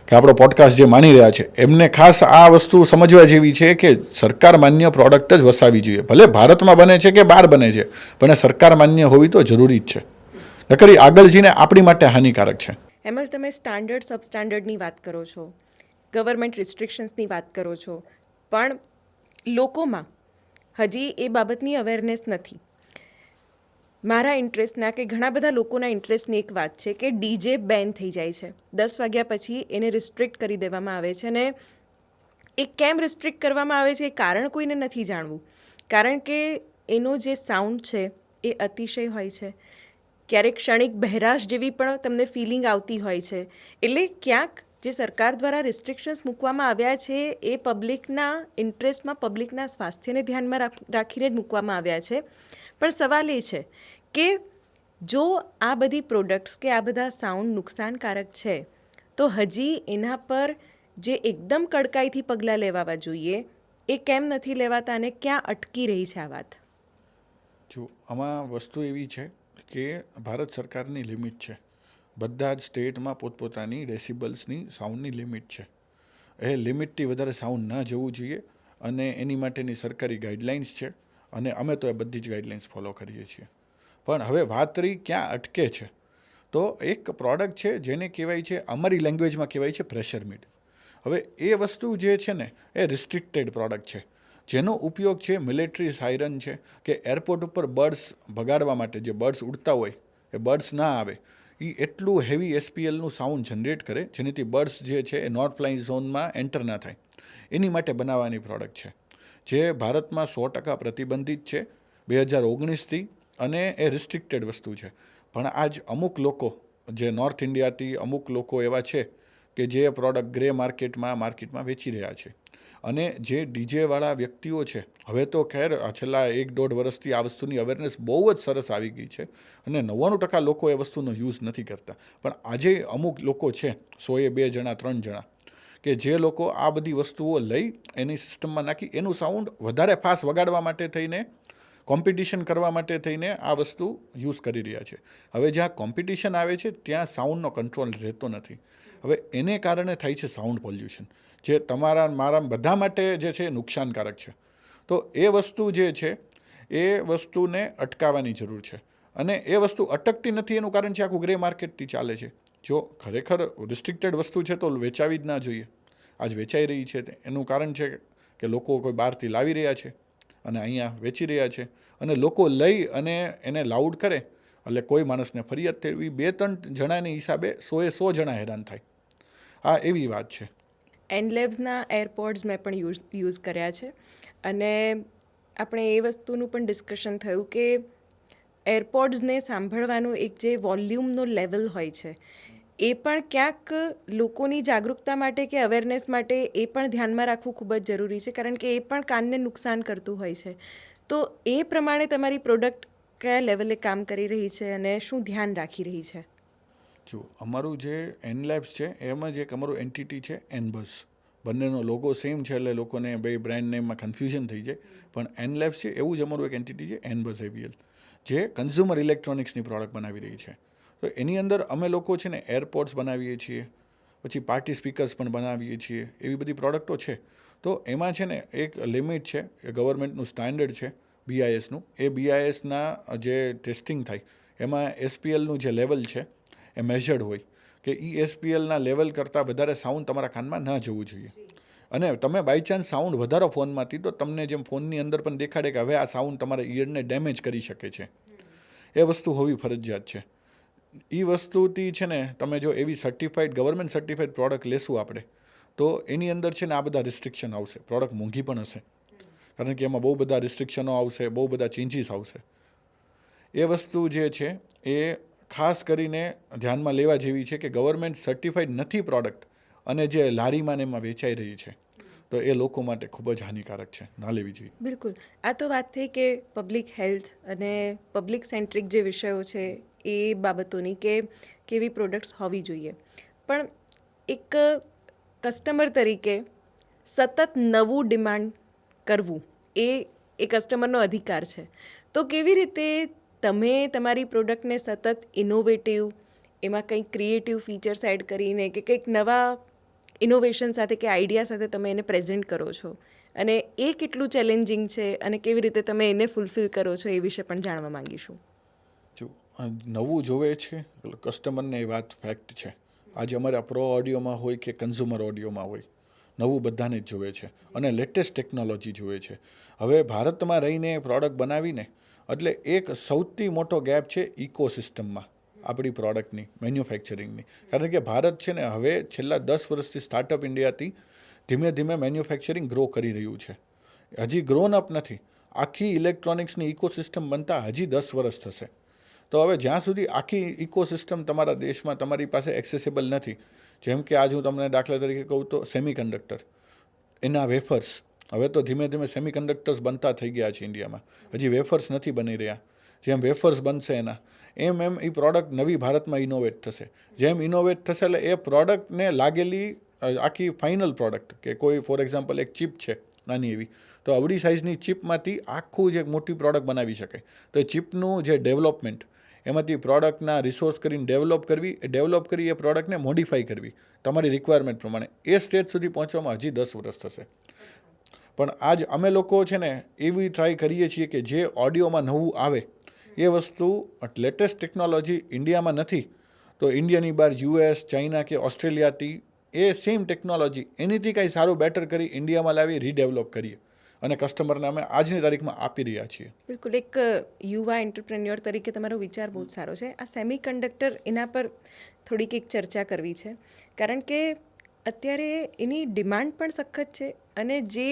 કે આપણો પોડકાસ્ટ જે માની રહ્યા છે એમને ખાસ આ વસ્તુ સમજવા જેવી છે કે સરકાર માન્ય પ્રોડક્ટ જ વસાવી જોઈએ. ભલે ભારતમાં બને છે કે બહાર બને છે પણ એ સરકાર માન્ય હોવી તો જરૂરી જ છે. નકર આગળ જઈને આપણી માટે હાનિકારક છે. એમાં તમે સ્ટાન્ડર્ડ સબસ્ટાન્ડર્ડની વાત કરો છો, ગવર્મેન્ટ રિસ્ટ્રિક્શન્સની વાત કરો છો, પણ લોકોમાં હજી એ બાબતની અવેરનેસ નથી. મારા ઇન્ટરેસ્ટના કે ઘણા બધા લોકોના ઇન્ટરેસ્ટની એક વાત છે કે DJ બેન થઈ જાય છે. 10 વાગ્યા પછી એને રિસ્ટ્રિક્ટ કરી દેવામાં આવે છે. અને એ કેમ રિસ્ટ્રિક્ટ કરવામાં આવે છે એ કારણ કોઈને નથી જાણવું. કારણ કે એનો જે સાઉન્ડ છે એ અતિશય હોય છે. ક્યારેક ક્ષણિક બહેરાશ જેવી પણ તમને ફિલિંગ આવતી હોય છે. એટલે ક્યાંક જે સરકાર દ્વારા રિસ્ટ્રિક્શન્સ મૂકવામાં આવ્યા છે એ પબ્લિકના ઇન્ટરેસ્ટમાં, પબ્લિકના સ્વાસ્થ્યને ધ્યાનમાં રાખીને જ મૂકવામાં આવ્યા છે. પણ સવાલ એ છે કે જો આ બધી પ્રોડક્ટ્સ કે આ બધા સાઉન્ડ નુકસાનકારક છે તો હજી એના પર જે એકદમ કડકાઈથી પગલાં લેવાવા જોઈએ એ કેમ નથી લેવાતા અને ક્યાં અટકી રહી છે આ વાત? જો આમાં વસ્તુ એવી છે કે ભારત સરકારની લિમિટ છે. બધા જ સ્ટેટમાં પોતપોતાની ડેસિબલ્સની સાઉન્ડની લિમિટ છે. એ લિમિટથી વધારે સાઉન્ડ ન જવું જોઈએ અને એની માટેની સરકારી ગાઈડલાઇન્સ છે અને અમે તો એ બધી જ ગાઈડલાઇન્સ ફોલો કરીએ છીએ. પણ હવે વાત રહી ક્યાં અટકે છે, તો એક પ્રોડક્ટ છે જેને કહેવાય છે, અમારી લેંગ્વેજમાં કહેવાય છે પ્રેશર મિડ. હવે એ વસ્તુ જે છે ને એ રિસ્ટ્રિક્ટેડ પ્રોડક્ટ છે, જેનો ઉપયોગ છે મિલિટરી સાયરન છે કે એરપોર્ટ ઉપર બર્ડ્સ ભગાડવા માટે, જે બર્ડ્સ ઉડતા હોય એ બર્ડ્સ ના આવે, એ એટલું હેવી એસપીએલનું સાઉન્ડ જનરેટ કરે જેનાથી બર્ડ્સ જે છે એ નોટ ફ્લાઇંગ ઝોનમાં એન્ટર ના થાય, એની માટે બનાવવાની પ્રોડક્ટ છે, જે ભારતમાં 100% પ્રતિબંધિત છે 2019થી, અને એ રિસ્ટ્રિક્ટેડ વસ્તુ છે. પણ આજ અમુક લોકો જે નોર્થ ઇન્ડિયાથી અમુક લોકો એવા છે કે જે પ્રોડક્ટ ગ્રે માર્કેટમાં વેચી રહ્યા છે. અને જે ડીજેવાળા વ્યક્તિઓ છે, હવે તો ખેર છેલ્લા 1-1.5 વર્ષથી આ વસ્તુની અવેરનેસ બહુ જ સરસ આવી ગઈ છે અને 99% લોકો એ વસ્તુનો યુઝ નથી કરતા. પણ આજે અમુક લોકો છે, 100એ 2 જણા 3 જણા, કે જે લોકો આ બધી વસ્તુઓ લઈ એની સિસ્ટમમાં નાખી એનું સાઉન્ડ વધારે ફાસ્ટ વગાડવા માટે થઈને, કોમ્પિટિશન કરવા માટે થઈને આ વસ્તુ યુઝ કરી રહ્યા છે. હવે જ્યાં કોમ્પિટિશન આવે છે ત્યાં સાઉન્ડનો કંટ્રોલ રહેતો નથી. હવે એને કારણે થાય છે સાઉન્ડ પોલ્યુશન, જે તમારા મારા બધા માટે જે છે નુકસાનકારક છે. તો એ વસ્તુ જે છે એ વસ્તુને અટકાવવાની જરૂર છે, અને એ વસ્તુ અટકતી નથી એનું કારણ છે આખું ગ્રે માર્કેટથી ચાલે છે. જો ખરેખર રિસ્ટ્રિક્ટેડ વસ્તુ છે તો વેચાવી જ ના જોઈએ. આજ વેચાઈ રહી છે એનું કારણ છે કે લોકો કોઈ બહારથી લાવી રહ્યા છે અને અહીંયા વેચી રહ્યા છે, અને લોકો લઈ અને એને લાઉડ કરે એટલે કોઈ માણસને ફરિયાદ થવી, 2-3 જણાની હિસાબે 100એ 100 જણા હેરાન થાય. આ એવી વાત છે. એનલેબ્સના એરપોડ્સ મેં પણ યુઝ કર્યા છે, અને આપણે એ વસ્તુનું પણ ડિસ્કશન થયું કે એરપોડ્સને સાંભળવાનું એક જે વોલ્યુમનો લેવલ હોય છે, એ પણ ક્યાંક લોકોની જાગૃતતા માટે કે અવેરનેસ માટે એ પણ ધ્યાનમાં રાખવું ખૂબ જ જરૂરી છે, કારણ કે એ પણ કાનને નુકસાન કરતું હોય છે. તો એ પ્રમાણે તમારી પ્રોડક્ટ કયા લેવલે કામ કરી રહી છે અને શું ધ્યાન રાખી રહી છે? જો અમારું જે એનલેબ્સ છે એમાં જ એક અમારું એન્ટિટી છે એનબસ. બંનેનો લોગો સેમ છે એટલે લોકોને બે બ્રાન્ડ નેમમાં કન્ફ્યુઝન થઈ જાય. પણ એનલેબ્સ છે એવું જ અમારું એક એન્ટિટી છે એનબસ એવીએલ, જે કન્ઝ્યુમર ઇલેક્ટ્રોનિક્સની પ્રોડક્ટ બનાવી રહી છે. તો એની અંદર અમે લોકો છે ને એરપોડ્સ બનાવીએ છીએ, પછી પાર્ટી સ્પીકર્સ પણ બનાવીએ છીએ, એવી બધી પ્રોડક્ટો છે. તો એમાં છે ને એક લિમિટ છે, ગવર્મેન્ટનું સ્ટાન્ડર્ડ છે BISનું. એ BISના જે ટેસ્ટિંગ થાય એમાં એસપીએલનું જે લેવલ છે એ મેઝર્ડ હોય કે એસપીએલના લેવલ કરતાં વધારે સાઉન્ડ તમારા કાનમાં ન જવું જોઈએ. અને તમે બાય ચાન્સ સાઉન્ડ વધારો ફોનમાંથી, તો તમને જેમ ફોનની અંદર પણ દેખાડે કે હવે આ સાઉન્ડ તમારા ઇયરને ડેમેજ કરી શકે છે, એ વસ્તુ હોવી ફરજિયાત છે. એ વસ્તુથી છે ને તમે જો એવી સર્ટિફાઈડ ગવર્મેન્ટ સર્ટિફાઈડ પ્રોડક્ટ લેશું આપણે, તો એની અંદર છે ને આ બધા રિસ્ટ્રિક્શન આવશે. પ્રોડક્ટ મોંઘી પણ હશે, કારણ કે એમાં બહુ બધા રિસ્ટ્રિક્શનો આવશે, બહુ બધા ચેન્જીસ આવશે. એ વસ્તુ જે છે એ ખાસ કરીને ધ્યાનમાં લેવા જેવી છે કે ગવર્મેન્ટ સર્ટિફાઈડ નથી પ્રોડક્ટ, અને જે લારીમાં ને એમાં વેચાઈ રહી છે, તો એ લોકો માટે ખૂબ જ હાનિકારક છે, ના લેવી જોઈએ. બિલકુલ. આ તો વાત થઈ કે પબ્લિક હેલ્થ અને પબ્લિક સેન્ટ્રિક જે વિષયો છે એ બાબતોની, કે કેવી પ્રોડક્ટ્સ હોવી જોઈએ. પણ એક કસ્ટમર તરીકે સતત નવું ડિમાન્ડ કરવું એ કસ્ટમરનો અધિકાર છે. તો કેવી રીતે તમે તમારી પ્રોડક્ટને સતત ઇનોવેટિવ, એમાં કંઈક ક્રિએટિવ ફીચર્સ એડ કરીને કે કંઈક નવા ઇનોવેશન સાથે કે આઈડિયા સાથે તમે એને પ્રેઝન્ટ કરો છો, અને એ કેટલું ચેલેન્જિંગ છે અને કેવી રીતે તમે એને ફૂલફિલ કરો છો, એ વિશે પણ જાણવા માંગીશું. જો નવું જોવે છે કસ્ટમરને, એ વાત ફેક્ટ છે. આજે અમારા પ્રો ઓડિયોમાં હોય કે કન્ઝ્યુમર ઓડિયોમાં હોય, નવું બધાને જ જોવે છે અને લેટેસ્ટ ટેકનોલોજી જોવે છે. હવે ભારતમાં રહીને પ્રોડક્ટ બનાવીને એટલે એક સૌથી મોટો ગેપ છે ઇકોસિસ્ટમમાં આપણી પ્રોડક્ટની, મેન્યુફેક્ચરિંગની. કારણ કે ભારત છે ને હવે છેલ્લા 10 વર્ષથી સ્ટાર્ટઅપ ઇન્ડિયાથી ધીમે ધીમે મેન્યુફેક્ચરિંગ ગ્રો કરી રહ્યું છે. હજી ગ્રોન અપ નથી. આખી ઇલેક્ટ્રોનિક્સની ઇકોસિસ્ટમ બનતા હજી 10 વર્ષ થશે. તો હવે જ્યાં સુધી આખી ઇકોસિસ્ટમ તમારા દેશમાં તમારી પાસે એક્સેસિબલ નથી, જેમ કે આજ હું તમને દાખલા તરીકે કહું તો સેમિકન્ડક્ટર, એના વેફર્સ, હવે તો ધીમે ધીમે સેમિકન્ડક્ટર્સ બનતા થઈ ગયા છે ઇન્ડિયામાં, હજી વેફર્સ નથી બની રહ્યા. જેમ વેફર્સ બનશે એના એમ એ પ્રોડક્ટ નવી ભારતમાં ઇનોવેટ થશે. જેમ ઇનોવેટ થશે એટલે એ પ્રોડક્ટને લાગેલી આખી ફાઇનલ પ્રોડક્ટ, કે કોઈ ફોર એક્ઝામ્પલ એક ચિપ છે નાની એવી, તો અવળી સાઇઝની ચિપમાંથી આખું જે મોટી પ્રોડક્ટ બનાવી શકાય. તો એ ચિપનું જે ડેવલપમેન્ટ, એમાંથી પ્રોડક્ટના રિસોર્સ કરીને ડેવલપ કરી એ પ્રોડક્ટને મોડિફાઈ કરવી તમારી રિક્વાયરમેન્ટ પ્રમાણે, એ સ્ટેજ સુધી પહોંચવામાં હજી 10 વર્ષ થશે. પણ આજ અમે લોકો છે ને એવી ટ્રાય કરીએ છીએ કે જે ઓડિયોમાં નવું આવે એ વસ્તુ લેટેસ્ટ ટેકનોલોજી ઇન્ડિયામાં નથી તો ઇન્ડિયાની બહાર US, ચાઇના કે ઓસ્ટ્રેલિયાથી એ સેમ ટેકનોલોજી એનીથી કાંઈ સારું બેટર કરી ઇન્ડિયામાં લાવી રીડેવલપ કરીએ અને કસ્ટમરને અમે આજની તારીખમાં આપી રહ્યા છીએ. બિલકુલ, એક યુવા એન્ટરપ્રેન્યોર તરીકે તમારો વિચાર બહુ જ સારો છે. આ સેમી કન્ડક્ટર, એના પર થોડીક એક ચર્ચા કરવી છે, કારણ કે અત્યારે એની ડિમાન્ડ પણ સખત છે અને જે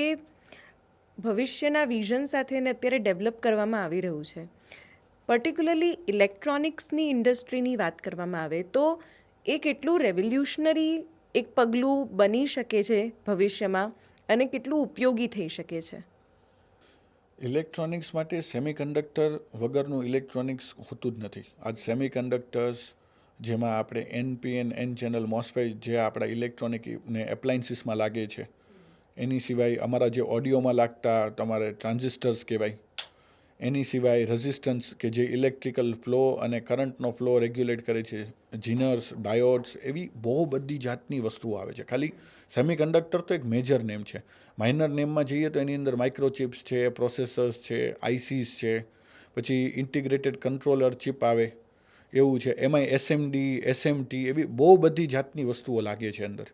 ભવિષ્યના વિઝન સાથે એને અત્યારે ડેવલપ કરવામાં આવી રહ્યું છે. પર્ટિક્યુલરલી ઇલેક્ટ્રોનિક્સની ઇન્ડસ્ટ્રીની વાત કરવામાં આવે તો એ કેટલું રેવોલ્યુશનરી એક પગલું બની શકે છે ભવિષ્યમાં અને કેટલું ઉપયોગી થઈ શકે છે. ઇલેક્ટ્રોનિક્સ માટે સેમિકન્ડક્ટર વગરનું ઇલેક્ટ્રોનિક્સ હોતું જ નથી. આજ સેમિકન્ડક્ટર્સ જેમાં આપણે NPN, N ચેનલ, મોસ્ફેટ જે આપણા ઇલેક્ટ્રોનિક ને એપ્લાયન્સીસમાં લાગે છે, એની સિવાય અમારા જે ઓડિયોમાં લાગતા તમારે ટ્રાન્ઝિસ્ટર્સ કહેવાય, એની સિવાય રેઝિસ્ટન્સ કે જે ઇલેક્ટ્રિકલ ફ્લો અને કરંટનો ફ્લો રેગ્યુલેટ કરે છે, જીનર્સ, ડાયોડ્સ, એવી બહુ બધી જાતની વસ્તુઓ આવે છે. ખાલી સેમિકન્ડક્ટર તો એક મેજર નેમ છે. માઇનર નેમમાં જઈએ તો એની અંદર માઇક્રોચિપ્સ છે, પ્રોસેસર્સ છે, ICs છે, પછી ઇન્ટિગ્રેટેડ કંટ્રોલર ચિપ આવે એવું છે, એમાં SMD, SMT એવી બહુ બધી જાતની વસ્તુઓ લાગે છે અંદર.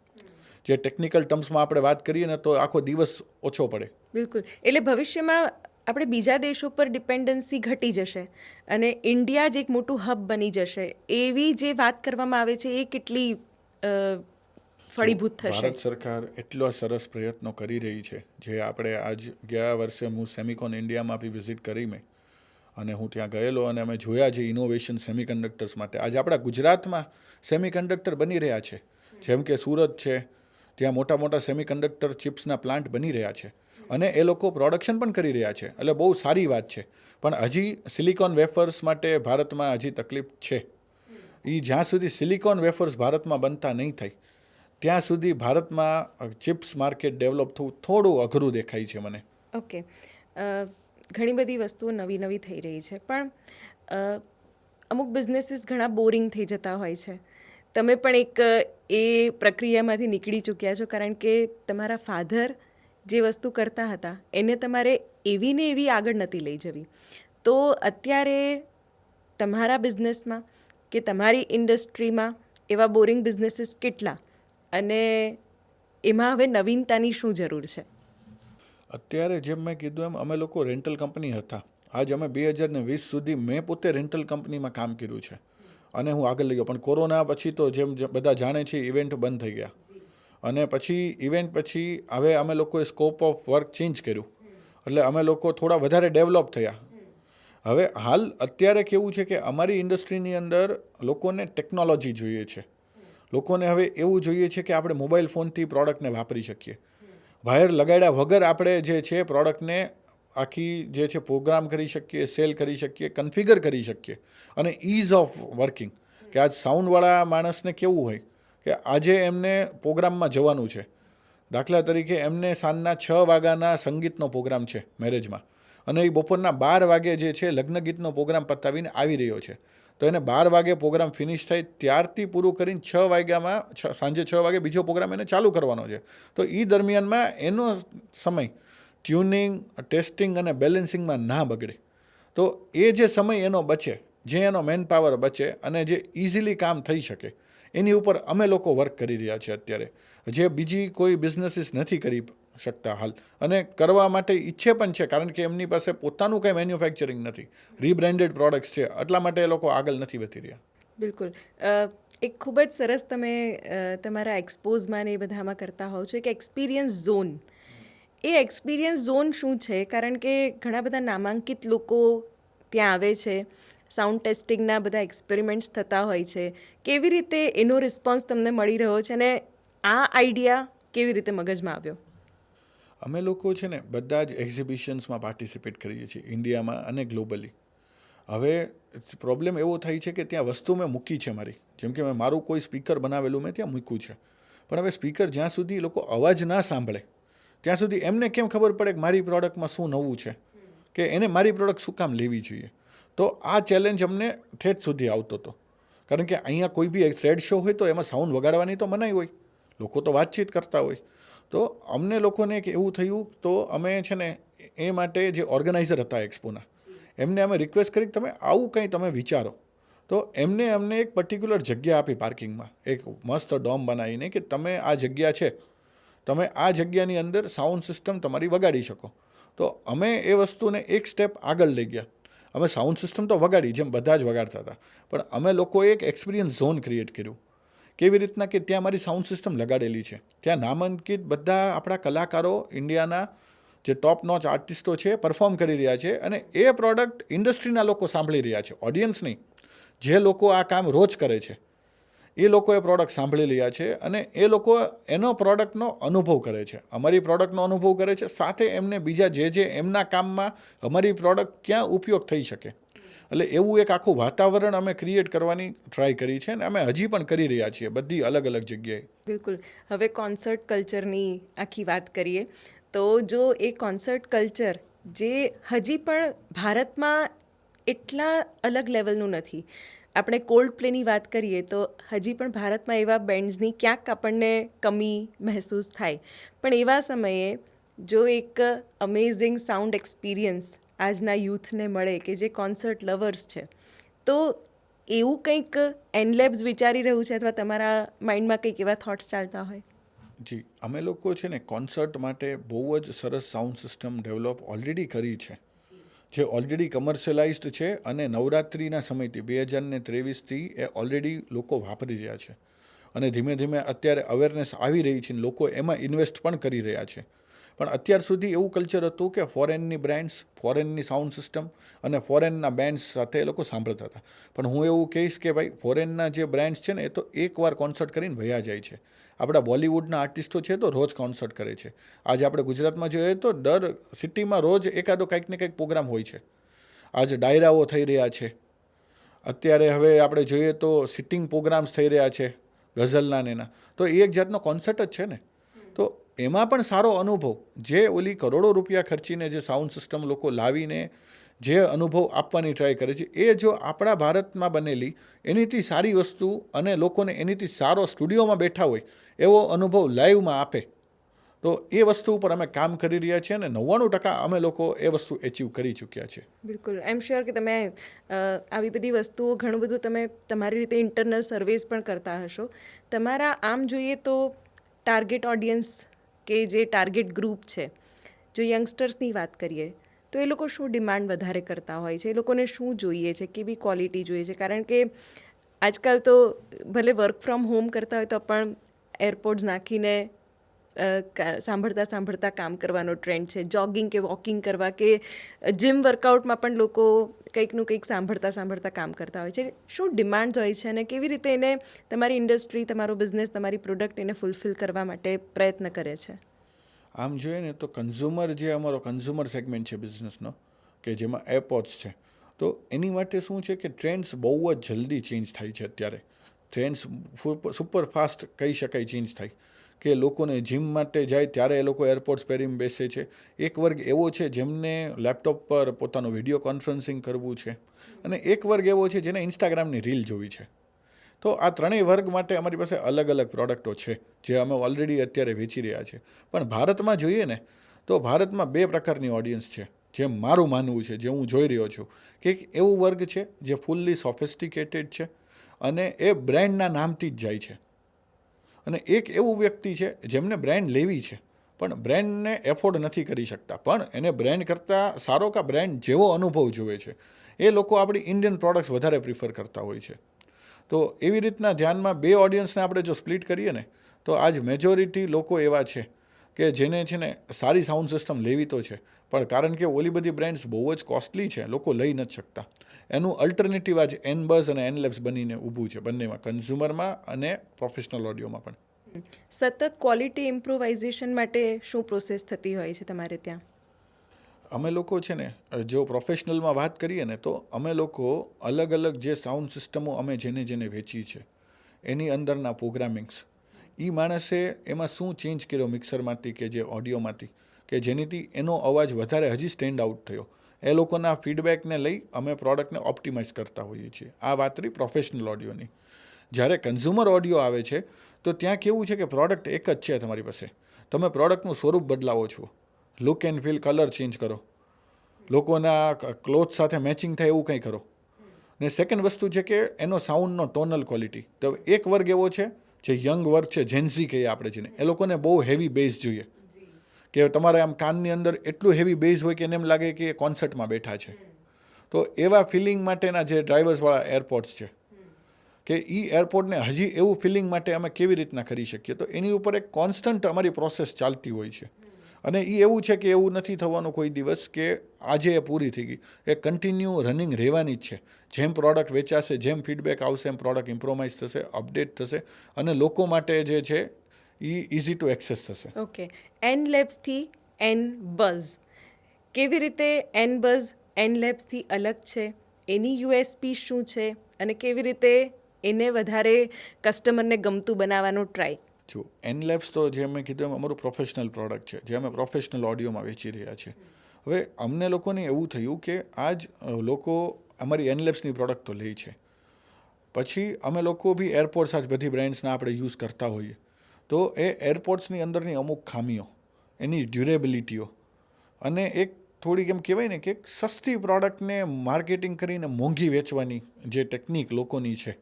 જે ટેકનિકલ ટર્મ્સમાં આપણે વાત કરીએ ને તો આખો દિવસ ઓછો પડે. બિલકુલ, એટલે ભવિષ્યમાં આપણે બીજા દેશો પર ડિપેન્ડન્સી ઘટી જશે અને ઇન્ડિયા જ એક મોટું હબ બની જશે, એવી જે વાત કરવામાં આવે છે એ કેટલી ફળીભૂત થશે? ભારત સરકાર એટલો સરસ પ્રયત્નો કરી રહી છે, જે આપણે આજ ગયા વર્ષે હું સેમિકોન ઇન્ડિયામાં બી વિઝિટ કરી મેં અને હું ત્યાં ગયેલો અને અમે જોયા છે ઇનોવેશન સેમિકન્ડક્ટર્સ માટે. આજે આપણા ગુજરાતમાં સેમિકન્ડક્ટર બની રહ્યા છે, જેમ કે સુરત છે, ત્યાં મોટા મોટા સેમિકન્ડક્ટર ચિપ્સના પ્લાન્ટ બની રહ્યા છે અને એ લોકો પ્રોડક્શન પણ કરી રહ્યા છે, એટલે બહુ સારી વાત છે. પણ હજી સિલિકોન વેફર્સ માટે ભારતમાં હજી તકલીફ છે. એ જ્યાં સુધી સિલિકોન વેફર્સ ભારતમાં બનતા નહીં થાય ત્યાં સુધી ભારતમાં ચિપ્સ માર્કેટ ડેવલપ થવું થોડું અઘરું દેખાય છે મને. ઓકે, ઘણી બધી વસ્તુઓ નવી નવી થઈ રહી છે, પણ અમુક બિઝનેસીસ ઘણા બોરિંગ થઈ જતા હોય છે. તમે પણ એક એ પ્રક્રિયામાંથી નીકળી ચૂક્યા છો, કારણ કે તમારા ફાધર જે વસ્તુ કરતા હતા એને તમારે એવી ને એવી આગળ નથી લઈ જવી. તો અત્યારે તમારા બિઝનેસમાં કે તમારી ઇન્ડસ્ટ્રીમાં એવા બોરિંગ બિઝનેસીસ કેટલા અને એમાં હવે નવીનતાની શું જરૂર છે? અત્યારે જેમ મેં કીધું એમ અમે લોકો રેન્ટલ કંપની હતા. આજ અમે 2020 સુધી મેં પોતે રેન્ટલ કંપનીમાં કામ કર્યું છે અને હું આગળ લઈ ગયો. પણ કોરોના પછી તો જેમ બધા જાણે છે ઇવેન્ટ બંધ થઈ ગયા અને પછી ઇવેન્ટ પછી હવે અમે લોકોએ સ્કોપ ઓફ વર્ક ચેન્જ કર્યું, એટલે અમે લોકો થોડા વધારે ડેવલપ થયા. હવે હાલ અત્યારે કેવું છે કે અમારી ઇન્ડસ્ટ્રીની અંદર લોકોને ટેકનોલોજી જોઈએ છે. લોકોને હવે એવું જોઈએ છે કે આપણે મોબાઈલ ફોનથી પ્રોડક્ટને વાપરી શકીએ, વાયર લગાડ્યા વગર આપણે જે છે પ્રોડક્ટને આખી જે છે પ્રોગ્રામ કરી શકીએ, સેલ કરી શકીએ, કન્ફિગર કરી શકીએ અને ઇઝ ઓફ વર્કિંગ. કે આજ સાઉન્ડવાળા માણસને કેવું હોય કે આજે એમને પ્રોગ્રામમાં જવાનું છે, દાખલા તરીકે એમને સાંજના 6 વાગ્યાના સંગીતનો પ્રોગ્રામ છે મેરેજમાં અને એ બપોરના 12 વાગે જે છે લગ્ન ગીતનો પ્રોગ્રામ પતાવીને આવી રહ્યો છે, તો એને 12 વાગે પ્રોગ્રામ ફિનિશ થાય ત્યારથી પૂરું કરીને 6 વાગ્યામાં સાંજે 6 વાગે બીજો પ્રોગ્રામ એને ચાલુ કરવાનો છે. તો એ દરમિયાનમાં એનો સમય ટ્યુનિંગ, ટેસ્ટિંગ અને બેલેન્સિંગમાં ના બગડે. તો એ જે સમય એનો બચે, જે એનો મેન પાવર બચે અને જે ઇઝીલી કામ થઈ શકે, એની ઉપર અમે લોકો વર્ક કરી રહ્યા છીએ અત્યારે, જે બીજી કોઈ બિઝનેસીસ નથી કરી શકતા હાલ અને કરવા માટે ઈચ્છે પણ છે, કારણ કે એમની પાસે પોતાનું કંઈ મેન્યુફેક્ચરિંગ નથી, રીબ્રાન્ડેડ પ્રોડક્ટ્સ છે, એટલા માટે એ લોકો આગળ નથી વધી રહ્યા. બિલકુલ, એક ખૂબ જ સરસ તમે તમારા એક્સપોઝમાં ને એ બધામાં કરતા હોવ છો, એક એક્સપિરિયન્સ ઝોન. એ એક્સપિરિયન્સ ઝોન શું છે? કારણ કે ઘણા બધા નામાંકિત લોકો ત્યાં આવે છે, સાઉન્ડ ટેસ્ટિંગના બધા એક્સપેરિમેન્ટ્સ થતા હોય છે. કેવી રીતે એનો રિસ્પોન્સ તમને મળી રહ્યો છે અને આ આઈડિયા કેવી રીતે મગજમાં આવ્યો? અમે લોકો છે ને બધા જ એક્ઝિબિશન્સમાં પાર્ટિસિપેટ કરીએ છીએ ઇન્ડિયામાં અને ગ્લોબલી. હવે પ્રોબ્લેમ એવો થાય છે કે ત્યાં વસ્તુ મેં મૂકી છે મારી, જેમ કે મેં મારું કોઈ સ્પીકર બનાવેલું મેં ત્યાં મૂક્યું છે, પણ હવે સ્પીકર જ્યાં સુધી લોકો અવાજ ના સાંભળે ત્યાં સુધી એમને કેમ ખબર પડે કે મારી પ્રોડક્ટમાં શું નવું છે, કે એને મારી પ્રોડક્ટ શું કામ લેવી જોઈએ? તો આ ચેલેન્જ અમને ઠેઠ સુધી આવતો હતો, કારણ કે અહીંયા કોઈ બી ટ્રેડ શો હોય તો એમાં સાઉન્ડ વગાડવાની તો મનાઈ હોય, લોકો તો વાતચીત કરતા હોય. તો અમને લોકોને એક એવું થયું, તો અમે છે ને એ માટે જે ઓર્ગેનાઇઝર હતા એક્સપોના, એમને અમે રિક્વેસ્ટ કરી કે તમે આવું કંઈ તમે વિચારો. તો અમને એક પર્ટિક્યુલર જગ્યા આપી પાર્કિંગમાં, એક મસ્ત ડોમ બનાવીને કે તમે આ જગ્યા છે, તમે આ જગ્યાની અંદર સાઉન્ડ સિસ્ટમ તમારી વગાડી શકો. તો અમે એ વસ્તુને એક સ્ટેપ આગળ લઈ ગયા. અમે સાઉન્ડ સિસ્ટમ તો વગાડી જેમ બધા જ વગાડતા હતા, પણ અમે લોકોએ એક એક્સપિરિયન્સ ઝોન ક્રિએટ કર્યું. કેવી રીતના કે ત્યાં મારી સાઉન્ડ સિસ્ટમ લગાડેલી છે, ત્યાં નામાંકિત બધા આપણા કલાકારો ઇન્ડિયાના જે ટોપ નોચ આર્ટિસ્ટો છે પરફોર્મ કરી રહ્યા છે, અને એ પ્રોડક્ટ ઇન્ડસ્ટ્રીના લોકો સાંભળી રહ્યા છે, ઓડિયન્સ નહીં. જે લોકો આ કામ રોજ કરે છે એ લોકો એ પ્રોડક્ટ સાંભળી રહ્યા છે, અને એ લોકો એનો પ્રોડક્ટનો અનુભવ કરે છે, અમારી પ્રોડક્ટનો અનુભવ કરે છે, સાથે એમને બીજા જે એમના કામમાં અમારી પ્રોડક્ટ ક્યાં ઉપયોગ થઈ શકે. એટલે એવું એક આખું વાતાવરણ અમે ક્રિએટ કરવાની ટ્રાય કરી છે, અને અમે હજી પણ કરી રહ્યા છીએ બધી અલગ અલગ જગ્યાએ. બિલકુલ. હવે કોન્સર્ટ કલ્ચરની આખી વાત કરીએ તો જો એ કોન્સર્ટ કલ્ચર જે હજી પણ ભારતમાં એટલા અલગ લેવલનું નથી. આપણે કોલ્ડ પ્લેની વાત કરીએ તો હજી પણ ભારતમાં એવા બેન્ડ્સની ક્યાંક આપણને કમી મહેસૂસ થાય. પણ એવા સમયે જો એક અમેઝિંગ સાઉન્ડ એક્સપિરિયન્સ આજના યુથને મળે કે જે કોન્સર્ટ લવર્સ છે, તો એવું કંઈક એનલેબ્સ વિચારી રહ્યું છે, અથવા તમારા માઇન્ડમાં કંઈક એવા થોટ્સ ચાલતા હોય? જી, અમે લોકો છે ને કોન્સર્ટ માટે બહુ જ સરસ સાઉન્ડ સિસ્ટમ ડેવલપ ઓલરેડી કરી છે, જે ઓલરેડી કમર્શિયલાઇઝડ છે, અને નવરાત્રિના સમયથી 2023થી એ ઓલરેડી લોકો વાપરી રહ્યા છે, અને ધીમે ધીમે અત્યારે અવેરનેસ આવી રહી છે, લોકો એમાં ઇન્વેસ્ટ પણ કરી રહ્યા છે. પણ અત્યાર સુધી એવું કલ્ચર હતું કે ફોરેનની બ્રાન્ડ્સ, ફોરેનની સાઉન્ડ સિસ્ટમ અને ફોરેનના બેન્ડ્સ સાથે એ લોકો સાંભળતા હતા. પણ હું એવું કહીશ કે ભાઈ, ફોરેનના જે બ્રાન્ડ્સ છે ને એ તો એકવાર કોન્સર્ટ કરીને વયા જાય છે. આપણા બોલિવૂડના આર્ટિસ્ટો છે તો રોજ કોન્સર્ટ કરે છે. આજે આપણે ગુજરાતમાં જોઈએ તો દર સિટીમાં રોજ એકાદો કંઈક ને કંઈક પ્રોગ્રામ હોય છે. આજે ડાયરાઓ થઈ રહ્યા છે, અત્યારે હવે આપણે જોઈએ તો સિટિંગ પ્રોગ્રામ્સ થઈ રહ્યા છે ગઝલના ને એના. તો એ એક જાતનો કોન્સર્ટ જ છે ને. તો એમાં પણ સારો અનુભવ, જે ઓલી કરોડો રૂપિયા ખર્ચીને જે સાઉન્ડ સિસ્ટમ લોકો લાવીને જે અનુભવ આપવાની ટ્રાય કરે છે, એ જો આપણા ભારતમાં બનેલી એનીથી સારી વસ્તુ અને લોકોને એનીથી સારો સ્ટુડિયોમાં બેઠા હોય એવો અનુભવ લાઈવમાં આપે, તો એ વસ્તુ ઉપર અમે કામ કરી રહ્યા છીએ, અને 99% અમે લોકો એ વસ્તુ એચીવ કરી ચૂક્યા છે. બિલકુલ. આઈ એમ શ્યોર કે તમે આવી બધી વસ્તુઓ ઘણું બધું તમે તમારી રીતે ઇન્ટરનલ સર્વેસ પણ કરતા હશો. તમારા આમ જોઈએ તો ટાર્ગેટ ઓડિયન્સ કે જે ટાર્ગેટ ગ્રુપ છે, જો યંગસ્ટર્સની વાત કરીએ તો એ લોકો શું ડિમાન્ડ વધારે કરતા હોય છે, એ લોકોને શું જોઈએ છે, કેવી ક્વોલિટી જોઈએ છે? કારણ કે આજકાલ તો ભલે વર્ક ફ્રોમ હોમ કરતા હોય તો પણ એરપોર્ટ્સ નાખીને સાંભળતા કામ કરવાનો ટ્રેન્ડ છે. જોગિંગ કે વોકિંગ કરવા કે જીમ વર્કઆઉટમાં પણ લોકો કંઈકનું કંઈક સાંભળતા કામ કરતા હોય છે. શું ડિમાન્ડ્સ હોય છે, અને કેવી રીતે એને તમારી ઇન્ડસ્ટ્રી, તમારો બિઝનેસ, તમારી પ્રોડક્ટ એને ફૂલફિલ કરવા માટે પ્રયત્ન કરે છે? આમ જોઈએ ને તો કન્ઝ્યુમર, જે અમારો કન્ઝ્યુમર સેગમેન્ટ છે બિઝનેસનો, કે જેમાં એરપોર્ટ્સ છે, તો એની માટે શું છે કે ટ્રેન્ડ્સ બહુ જ જલ્દી ચેન્જ થાય છે. અત્યારે ટ્રેન્ડ્સ સુપર ફાસ્ટ કહી શકાય ચેન્જ થાય, કે લોકોને જીમ માટે જાય ત્યારે એ લોકો એરપોર્ટ્સ પહેરીને બેસે છે. એક વર્ગ એવો છે જેમને લેપટોપ પર પોતાનું વિડીયો કોન્ફરન્સિંગ કરવું છે, અને એક વર્ગ એવો છે જેને ઇન્સ્ટાગ્રામની રીલ જોવી છે. તો આ ત્રણેય વર્ગ માટે અમારી પાસે અલગ અલગ પ્રોડક્ટો છે, જે અમે ઓલરેડી અત્યારે વેચી રહ્યા છે. પણ ભારતમાં જોઈએ ને તો ભારતમાં 2 પ્રકારની ઓડિયન્સ છે, જે મારું માનવું છે, જે હું જોઈ રહ્યો છું, કે એક એવું વર્ગ છે જે ફૂલ્લી સોફિસ્ટિકેટેડ છે, અને એ બ્રાન્ડના નામથી જ જાય છે, અને એક એવું વ્યક્તિ છે જેમને બ્રાન્ડ લેવી છે પણ બ્રાન્ડને એફોર્ડ નથી કરી શકતા, પણ એને બ્રાન્ડ કરતાં સારો કે બ્રાન્ડ જેવો અનુભવ જોઈએ છે. એ લોકો આપણી ઇન્ડિયન પ્રોડક્ટ્સ વધારે પ્રિફર કરતા હોય છે. તો એવી રીતના ધ્યાનમાં 2 ઓડિયન્સને આપણે જો સ્પ્લિટ કરીએ ને, તો આજ મેજોરિટી લોકો એવા છે કે જેને છે ને સારી સાઉન્ડ સિસ્ટમ લેવી તો છે, પણ કારણ કે ઓલી બધી બ્રાન્ડ્સ બહુ જ કોસ્ટલી છે, લોકો લઈ નથી શકતા. એનું અલ્ટરનેટિવ આજ એનબઝ અને એનલેબ્સ બનીને ઊભું છે, બંનેમાં, કન્ઝ્યુમરમાં અને પ્રોફેશનલ ઓડિયોમાં પણ. સતત ક્વોલિટી ઇમ્પ્રુવાઇઝેશન માટે શું પ્રોસેસ થતી હોય છે તમારે ત્યાં? અમે લોકો છે ને, જો પ્રોફેશનલમાં વાત કરીએ ને, તો અમે લોકો અલગ અલગ જે સાઉન્ડ સિસ્ટમો અમે જેને વેચી છે એની અંદરના પ્રોગ્રામિંગ્સ, એ માણસે એમાં શું ચેન્જ કર્યો મિક્સરમાંથી કે જે ઓડિયોમાંથી, કે જેનીથી એનો અવાજ વધારે હજી સ્ટેન્ડ આઉટ થયો. એ લોકોના ફીડબેકને લઈ અમે પ્રોડક્ટને ઓપ્ટિમાઇઝ કરતા હોઈએ છીએ. આ વાત રહી પ્રોફેશનલ ઓડિયોની. જ્યારે કન્ઝ્યુમર ઓડિયો આવે છે તો ત્યાં કેવું છે કે પ્રોડક્ટ એક જ છે તમારી પાસે, તમે પ્રોડક્ટનું સ્વરૂપ બદલાવો છો, look and feel, colour change કરો, લોકોના ક્લોથ સાથે મેચિંગ થાય એવું કંઈ કરો. ને સેકન્ડ વસ્તુ છે કે એનો સાઉન્ડનો ટોનલ ક્વોલિટી. તો એક વર્ગ એવો છે જે યંગ વર્ગ છે, જેન્ઝી કહીએ આપણે જેને, એ લોકોને બહુ હેવી બેઝ જોઈએ, કે તમારે આમ કાનની અંદર એટલું હેવી બેઝ હોય કે એને એમ લાગે કે એ કોન્સર્ટમાં બેઠા છે. તો એવા ફિલિંગ માટેના જે ડ્રાઈવર્સવાળા એરપોર્ટ્સ છે, કે એ એરપોર્ટને હજી એવું ફિલિંગ માટે અમે કેવી રીતના કરી શકીએ, તો એની ઉપર એક કોન્સ્ટન્ટ અમારી પ્રોસેસ ચાલતી હોય છે. અને એ એવું છે કે એવું નથી થવાનું કોઈ દિવસ કે આજે એ પૂરી થઈ ગઈ, એ કન્ટિન્યુ રનિંગ રહેવાની જ છે. જેમ પ્રોડક્ટ વેચાશે, જેમ ફીડબેક આવશે, એમ પ્રોડક્ટ ઇમ્પ્રોમાઇઝ થશે, અપડેટ થશે, અને લોકો માટે જે છે એ ઇઝી ટુ એક્સેસ થશે. ઓકે, એન લેબ્સથી એન બઝ, કેવી રીતે એન બઝ એન લેબ્સથી અલગ છે, એની યુએસપી શું છે, અને કેવી રીતે એને વધારે કસ્ટમરને ગમતું બનાવવાનો ટ્રાય? જો એન લેબ્સ તો જે મેં કીધું એમ અમારું પ્રોફેશનલ પ્રોડક્ટ છે, જે અમે પ્રોફેશનલ ઓડિયોમાં વેચી રહ્યા છીએ. હવે અમને લોકોને એવું થયું કે આજ લોકો અમારી એન લેબ્સની પ્રોડક્ટ તો લે છે, પછી અમે લોકો બી એરપોર્ટ્સ આજ બધી બ્રાન્ડ્સના આપણે યુઝ કરતા હોઈએ, તો એ એરપોર્ટ્સની અંદરની અમુક ખામીઓ, એની ડ્યુરેબિલિટીઓ, અને એક થોડીક એમ કહેવાય ને કે એક સસ્તી પ્રોડક્ટને માર્કેટિંગ કરીને મોંઘી વેચવાની જે ટેકનિક લોકોની છે,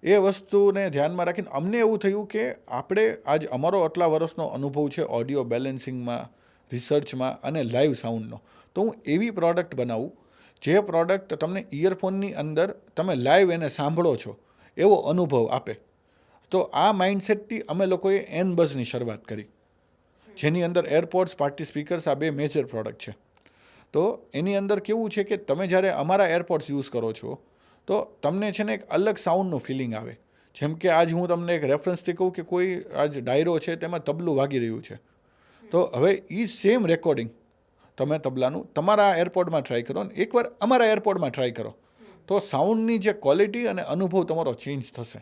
એ વસ્તુને ધ્યાનમાં રાખીને અમને એવું થયું કે આપણે આજ અમારો આટલા વર્ષનો અનુભવ છે ઓડિયો બેલેન્સિંગમાં, રિસર્ચમાં અને લાઈવ સાઉન્ડનો, તો હું એવી પ્રોડક્ટ બનાવું જે પ્રોડક્ટ તમને ઇયરફોનની અંદર તમે લાઈવ એને સાંભળો છો એવો અનુભવ આપે. તો આ માઇન્ડસેટથી અમે લોકોએ એન બઝની શરૂઆત કરી, જેની અંદર એરપોર્ટ્સ, પાર્ટી સ્પીકર્સ, આ બે મેજર પ્રોડક્ટ છે. તો એની અંદર કેવું છે કે તમે જ્યારે અમારા એરપોર્ટ્સ યુઝ કરો છો તો તમને છે ને એક અલગ સાઉન્ડનું ફિલિંગ આવે. જેમ કે આજ હું તમને એક રેફરન્સથી કહું કે કોઈ આજ ડાયરો છે તેમાં તબલું વાગી રહ્યું છે, તો હવે એ સેમ રેકોર્ડિંગ તમે તબલાનું તમારા એરપોર્ટમાં ટ્રાય કરો ને એકવાર અમારા એરપોર્ટમાં ટ્રાય કરો, તો સાઉન્ડની જે ક્વોલિટી અને અનુભવ તમારો ચેન્જ થશે.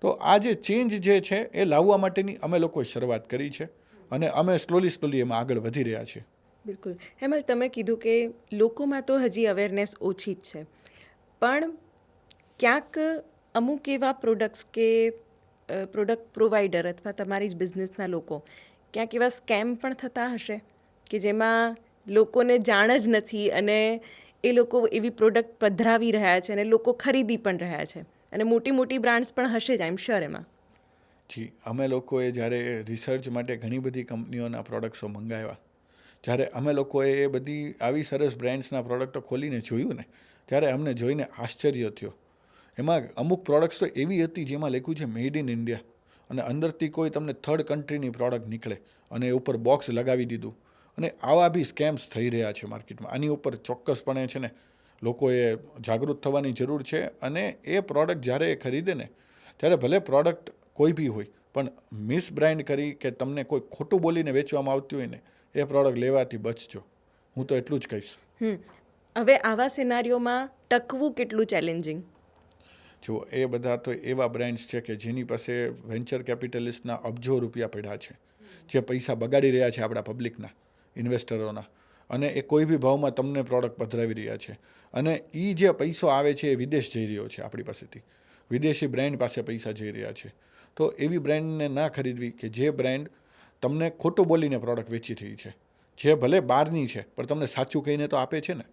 તો આ જે ચેન્જ જે છે એ લાવવા માટેની અમે લોકોએ શરૂઆત કરી છે, અને અમે સ્લોલી એમાં આગળ વધી રહ્યા છીએ. બિલકુલ. હેમલ, તમે કીધું કે લોકોમાં તો હજી અવેરનેસ ઓછી જ છે, પણ ક્યાંક અમુક એવા પ્રોડક્ટ્સ કે પ્રોડક્ટ પ્રોવાઈડર અથવા તમારી જ બિઝનેસના લોકો ક્યાંક એવા સ્કેમ પણ થતા હશે કે જેમાં લોકોને જાણ જ નથી અને એ લોકો એવી પ્રોડક્ટ પધરાવી રહ્યા છે અને લોકો ખરીદી પણ રહ્યા છે, અને મોટી મોટી બ્રાન્ડ્સ પણ હશે જ, આઈ એમ શ્યોર એમાં. જી, અમે લોકોએ જ્યારે રિસર્ચ માટે ઘણી બધી કંપનીઓના પ્રોડક્ટ્સો મંગાવ્યા, જ્યારે અમે લોકોએ એ બધી આવી સરસ બ્રાન્ડ્સના પ્રોડક્ટો ખોલીને જોયું ને, ત્યારે અમને જોઈને આશ્ચર્ય થયો. એમાં અમુક પ્રોડક્ટ્સ તો એવી હતી જેમાં લખ્યું છે મેડ ઇન ઇન્ડિયા, અને અંદરથી કોઈ તમને થર્ડ કન્ટ્રીની પ્રોડક્ટ નીકળે અને એ ઉપર બોક્સ લગાવી દીધું. અને આવા બી સ્કેમ્સ થઈ રહ્યા છે માર્કેટમાં. આની ઉપર ચોક્કસપણે છે ને લોકોએ જાગૃત થવાની જરૂર છે, અને એ પ્રોડક્ટ જ્યારે એ ખરીદે ને ત્યારે ભલે પ્રોડક્ટ કોઈ બી હોય, પણ મિસબ્રાન્ડ કરી કે તમને કોઈ ખોટું બોલીને વેચવામાં આવતી હોય ને, એ પ્રોડક્ટ લેવાથી બચજો. હું તો એટલું જ કહીશ. હવે આવા સિનારીઓમાં ટકવું કેટલું ચેલેન્જિંગ? જો એ બધા તો એવા બ્રાન્ડ્સ છે કે જેની પાસે વેન્ચર કેપિટલિસ્ટના અબજો રૂપિયા પડ્યા છે, જે પૈસા બગાડી રહ્યા છે આપણા પબ્લિકના, ઇન્વેસ્ટરોના, અને એ કોઈ બી ભાવમાં તમને પ્રોડક્ટ પધરાવી રહ્યા છે, અને એ જે પૈસો આવે છે એ વિદેશ જઈ રહ્યો છે આપણી પાસેથી, વિદેશી બ્રાન્ડ પાસે પૈસા જઈ રહ્યા છે. તો એવી બ્રાન્ડને ના ખરીદવી કે જે બ્રાન્ડ તમને ખોટું બોલીને પ્રોડક્ટ વેચી રહી છે, જે ભલે બહારની છે પણ તમને સાચું કહીને તો આપે છે ને,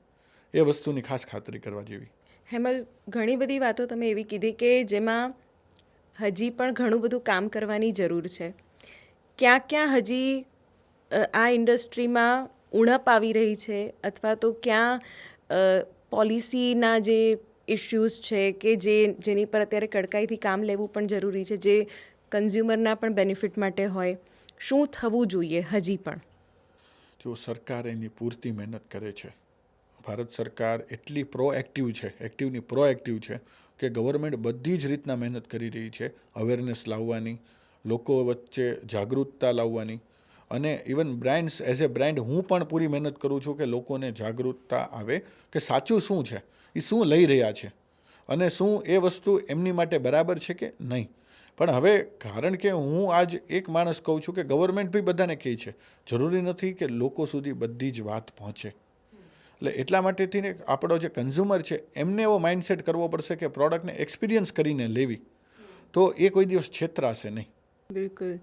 એ વસ્તુની ખાસ ખાતરી કરવા જેવી. હેમલ, ઘણી બધી વાતો તમે એવી કીધી કે જેમાં હજી પણ ઘણું બધું કામ કરવાની જરૂર છે. ક્યાં ક્યાં હજી આ ઇન્ડસ્ટ્રીમાં ઉણપ આવી રહી છે, અથવા તો ક્યાં પોલિસીના જે ઇશ્યુઝ છે કે જેની પર અત્યારે કડકાઈથી કામ લેવું પણ જરૂરી છે, જે કન્ઝ્યુમરના પણ બેનિફિટ માટે હોય, શું થવું જોઈએ હજી પણ? જો સરકાર એની પૂરતી મહેનત કરે છે, ભારત સરકાર એટલી પ્રોએક્ટિવ છે, એક્ટિવની પ્રોએક્ટિવ છે કે ગવર્મેન્ટ બધી જ રીતના મહેનત કરી રહી છે અવેરનેસ લાવવાની, લોકો વચ્ચે જાગૃતતા લાવવાની, અને even brands as a brand હું પણ પૂરી મહેનત કરું છું કે લોકોને જાગૃતતા આવે કે સાચું શું છે, એ શું લઈ રહ્યા છે, અને શું એ વસ્તુ એમની માટે બરાબર છે કે નહીં. પણ હવે કારણ કે હું આજ એક માણસ કહું છું કે ગવર્મેન્ટ બી બધાને કહે છે, જરૂરી નથી કે લોકો સુધી બધી જ વાત પહોંચે. એટલે એટલા માટેથી ને આપણો જે કન્ઝ્યુમર છે એમને એવો માઇન્ડસેટ કરવો પડશે કે પ્રોડક્ટને એક્સપિરિયન્સ કરીને લેવી, તો એ કોઈ દિવસ છેતરાશે નહીં. બિલકુલ.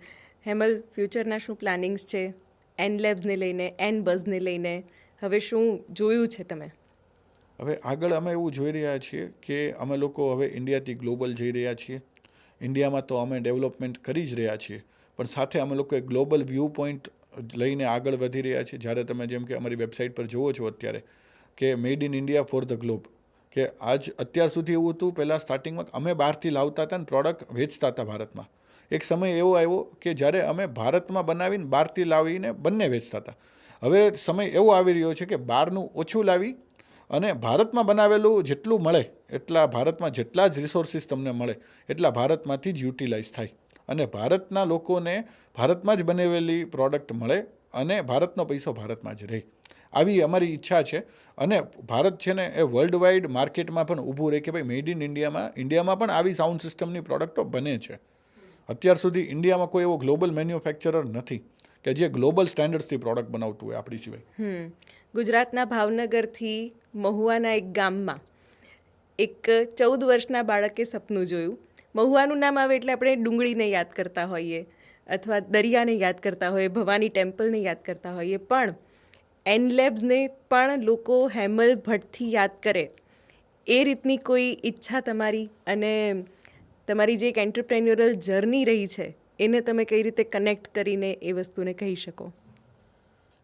હેમલ, ફ્યુચરના શું પ્લાનિંગ્સ છે? એન લેબ્સને લઈને, એન બઝને લઈને હવે શું જોયું છે તમે? હવે આગળ અમે એવું જોઈ રહ્યા છીએ કે અમે લોકો હવે ઇન્ડિયાથી ગ્લોબલ જઈ રહ્યા છીએ. ઇન્ડિયામાં તો અમે ડેવલપમેન્ટ કરી જ રહ્યા છીએ, પણ સાથે અમે લોકો એક ગ્લોબલ વ્યૂ પોઈન્ટ લઈને આગળ વધી રહ્યા છીએ. જ્યારે તમે જેમ કે અમારી વેબસાઇટ પર જુઓ છો અત્યારે કે made in India for the globe, કે અત્યાર સુધી એવું હતું, પહેલાં સ્ટાર્ટિંગમાં અમે બહારથી લાવતા હતા ને પ્રોડક્ટ વેચતા હતા ભારતમાં. એક સમય એવો આવ્યો કે જ્યારે અમે ભારતમાં બનાવીને બહારથી લાવીને બંને વેચતા હતા. હવે સમય એવો આવી રહ્યો છે કે બહારનું ઓછું લાવી અને ભારતમાં બનાવેલું જેટલું મળે એટલા ભારતમાં જેટલા જ રિસોર્સિસ તમને મળે એટલા ભારતમાંથી જ યુટિલાઇઝ થાય અને ભારતના લોકોને ભારતમાં જ બનાવેલી પ્રોડક્ટ મળે અને ભારતનો પૈસો ભારતમાં જ રહે. આવી અમારી ઈચ્છા છે. અને ભારત છે ને એ વર્લ્ડ વાઇડ માર્કેટમાં પણ ઊભું રહે કે ભાઈ મેડ ઇન ઇન્ડિયામાં પણ આવી સાઉન્ડ સિસ્ટમની પ્રોડક્ટો બને છે. અત્યાર સુધી ઇન્ડિયામાં કોઈ એવો ગ્લોબલ મેન્યુફેક્ચરર નથી કે જે ગ્લોબલ સ્ટેન્ડર્ડ્સથી પ્રોડક્ટ બનાવતું હોય આપણી સિવાય. ગુજરાતના ભાવનગરથી મહુવાના એક ગામમાં એક 14 વર્ષના બાળકે સપનું જોયું. મહુવાનું નામ આવે એટલે આપણે ડુંગળીને યાદ કરતા હોઈએ અથવા દરિયાને યાદ કરતા હોઈએ, ભવાની ટેમ્પલને યાદ કરતા હોઈએ, પણ એન લેબ્સને પણ લોકો હેમલ ભટ્ટથી યાદ કરે એ રીતની કોઈ ઈચ્છા તમારી અને તમારી જે એક એન્ટરપ્રેન્યોરલ જર્ની રહી છે એને તમે કઈ રીતે કનેક્ટ કરીને એ વસ્તુને કહી શકો?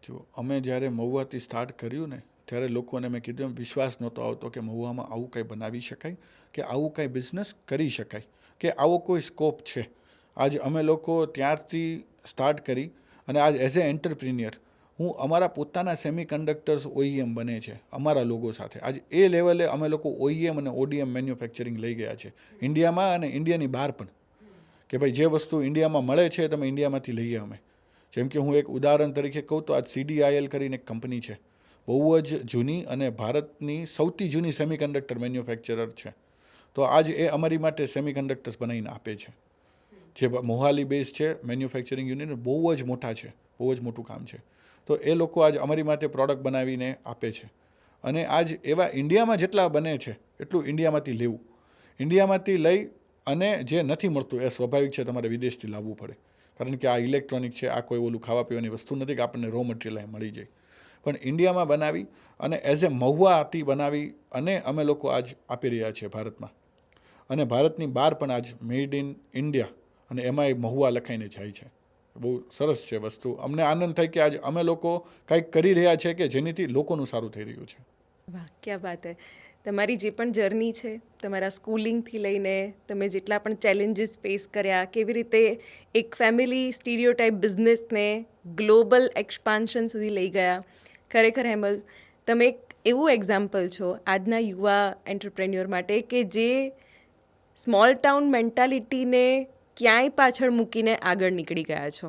જો અમે જ્યારે મહુવાથી સ્ટાર્ટ કર્યું ને ત્યારે લોકોને મેં કીધું એમ વિશ્વાસ નહોતો આવતો કે મહુવામાં આવું કંઈ બનાવી શકાય, કે આવું કંઈ બિઝનેસ કરી શકાય, કે આવો કોઈ સ્કોપ છે. આજ અમે લોકો ત્યારથી સ્ટાર્ટ કરી અને આજ એઝ એ એન્ટરપ્રિન્યોર હું અમારા પોતાના સેમિકન્ડક્ટર્સ OEM બને છે અમારા લોગો સાથે. આજ એ લેવલે અમે લોકો OEM અને ODM મેન્યુફેક્ચરિંગ લઈ ગયા છે ઇન્ડિયામાં અને ઇન્ડિયાની બહાર પણ, કે ભાઈ જે વસ્તુ ઇન્ડિયામાં મળે છે તમે ઇન્ડિયામાંથી લઈએ અમે. જેમ કે હું એક ઉદાહરણ તરીકે કહું તો આજ CDIL કરીને એક કંપની છે, બહુ જ જૂની અને ભારતની સૌથી જૂની સેમિકન્ડક્ટર મેન્યુફેક્ચરર છે. તો આજ એ અમારી માટે સેમિકન્ડક્ટર્સ બનાવીને આપે છે. જે મોહાલી બેઝ છે મેન્યુફેક્ચરિંગ યુનિટ, બહુ જ મોટા છે, બહુ જ મોટું કામ છે. તો એ લોકો આજ અમારી માટે પ્રોડક્ટ બનાવીને આપે છે. અને આજ એવા ઇન્ડિયામાં જેટલા બને છે એટલું ઇન્ડિયામાંથી લેવું, ઇન્ડિયામાંથી લઈ અને જે નથી મળતું એ સ્વાભાવિક છે તમારે વિદેશથી લાવવું પડે, કારણ કે આ ઇલેક્ટ્રોનિક છે, આ કોઈ ઓલું ખાવા પીવાની વસ્તુ નથી કે આપણને રો મટીરિયલ અહીં મળી જાય. પણ ઇન્ડિયામાં બનાવી અને એઝ એ મહુવાથી બનાવી અને અમે લોકો આજ આપી રહ્યા છીએ ભારતમાં. અને ભારતની બહાર પણ આજ મેડ ઇન ઇન્ડિયા અને એમાંય મહુવા લખાઈને જાય છે. બહુ સરસ છે વસ્તુ. અમને આનંદ થાય કે આજ અમે લોકો કંઈક કરી રહ્યા છે કે જેનીથી લોકોનું સારું થઈ રહ્યું છે. વાહ, ક્યાં વાત હે. તમારી જે પણ જર્ની છે, તમારા સ્કૂલિંગથી લઈને તમે જેટલા પણ ચેલેન્જીસ ફેસ કર્યા, કેવી રીતે એક ફેમિલી સ્ટીરિયોટાઇપ બિઝનેસને ગ્લોબલ એક્સપાન્શન સુધી લઈ ગયા, ખરેખર હેમલ તમે એક એવું એક્ઝામ્પલ છો આજના યુવા એન્ટરપ્રેન્યોર માટે કે જે સ્મોલ ટાઉન મેન્ટાલિટીને ક્યાંય પાછળ મૂકીને આગળ નીકળી ગયા છો.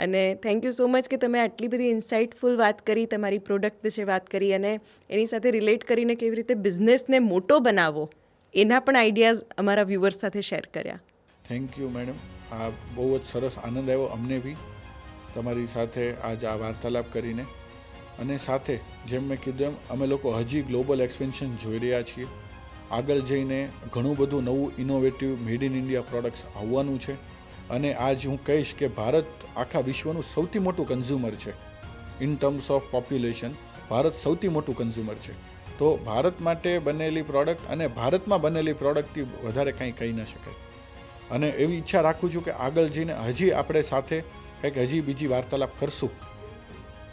અને થેન્ક યુ સો મચ કે તમે આટલી બધી ઇન્સાઇટફુલ વાત કરી, તમારી પ્રોડક્ટ વિશે વાત કરી અને એની સાથે રિલેટ કરીને કેવી રીતે બિઝનેસને મોટો બનાવવો એના પણ આઈડિયાઝ અમારા વ્યુઅર્સ સાથે શેર કર્યા. Thank you madam. આ બહુ જ સરસ આનંદ આવ્યો અમને બી તમારી સાથે આજ આ વાર્તાલાપ કરીને. અને સાથે જેમ મેં કીધું એમ અમે લોકો હજી ગ્લોબલ એક્સપેન્શન જોઈ રહ્યા છીએ. આગળ જઈને ઘણું બધું નવું innovative made in India products આવવાનું છે. અને આજ હું કહીશ કે ભારત આખા વિશ્વનું સૌથી મોટું કન્ઝ્યુમર છે. In terms of population Bharat સૌથી મોટું કન્ઝ્યુમર છે. તો ભારત માટે બનેલી પ્રોડક્ટ અને ભારતમાં બનેલી પ્રોડક્ટથી વધારે કંઈ કહી ન શકાય. અને એવી ઈચ્છા રાખું છું કે આગળ જઈને હજી આપણે સાથે કંઈક હજી બીજી વાર્તાલાપ કરશું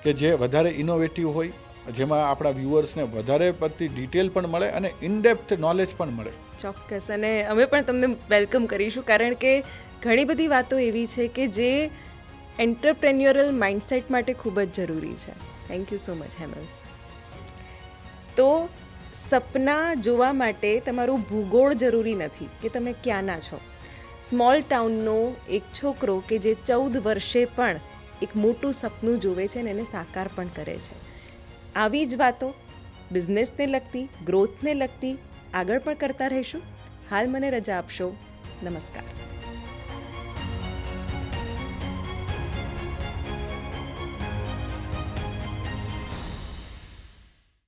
કે જે વધારે ઇનોવેટિવ હોય, જેમાં આપણા વ્યુઅર્સને વધારે પડતી ડિટેલ પણ મળે અને ઇનડેપ્થ નોલેજ પણ મળે. ચોક્કસ. અને અમે પણ તમને વેલકમ કરીશું, કારણ કે ઘણી બધી વાતો એવી છે કે જે એન્ટરપ્રેન્યોરલ માઇન્ડસેટ માટે ખૂબ જ જરૂરી છે. Thank you so much Hemal. તો સપના જોવા માટે તમારું ભૂગોળ જરૂરી નથી કે તમે ક્યાંના છો. સ્મોલ ટાઉનનો એક છોકરો કે જે 14 વર્ષે પણ એક મોટું સપનું જોવે છે ને એને સાકાર પણ કરે છે. આવી જ વાતો બિઝનેસને લગતી, ગ્રોથને લગતી આગળ પણ કરતા રહીશું. હાલ મને રજા આપશો. નમસ્કાર.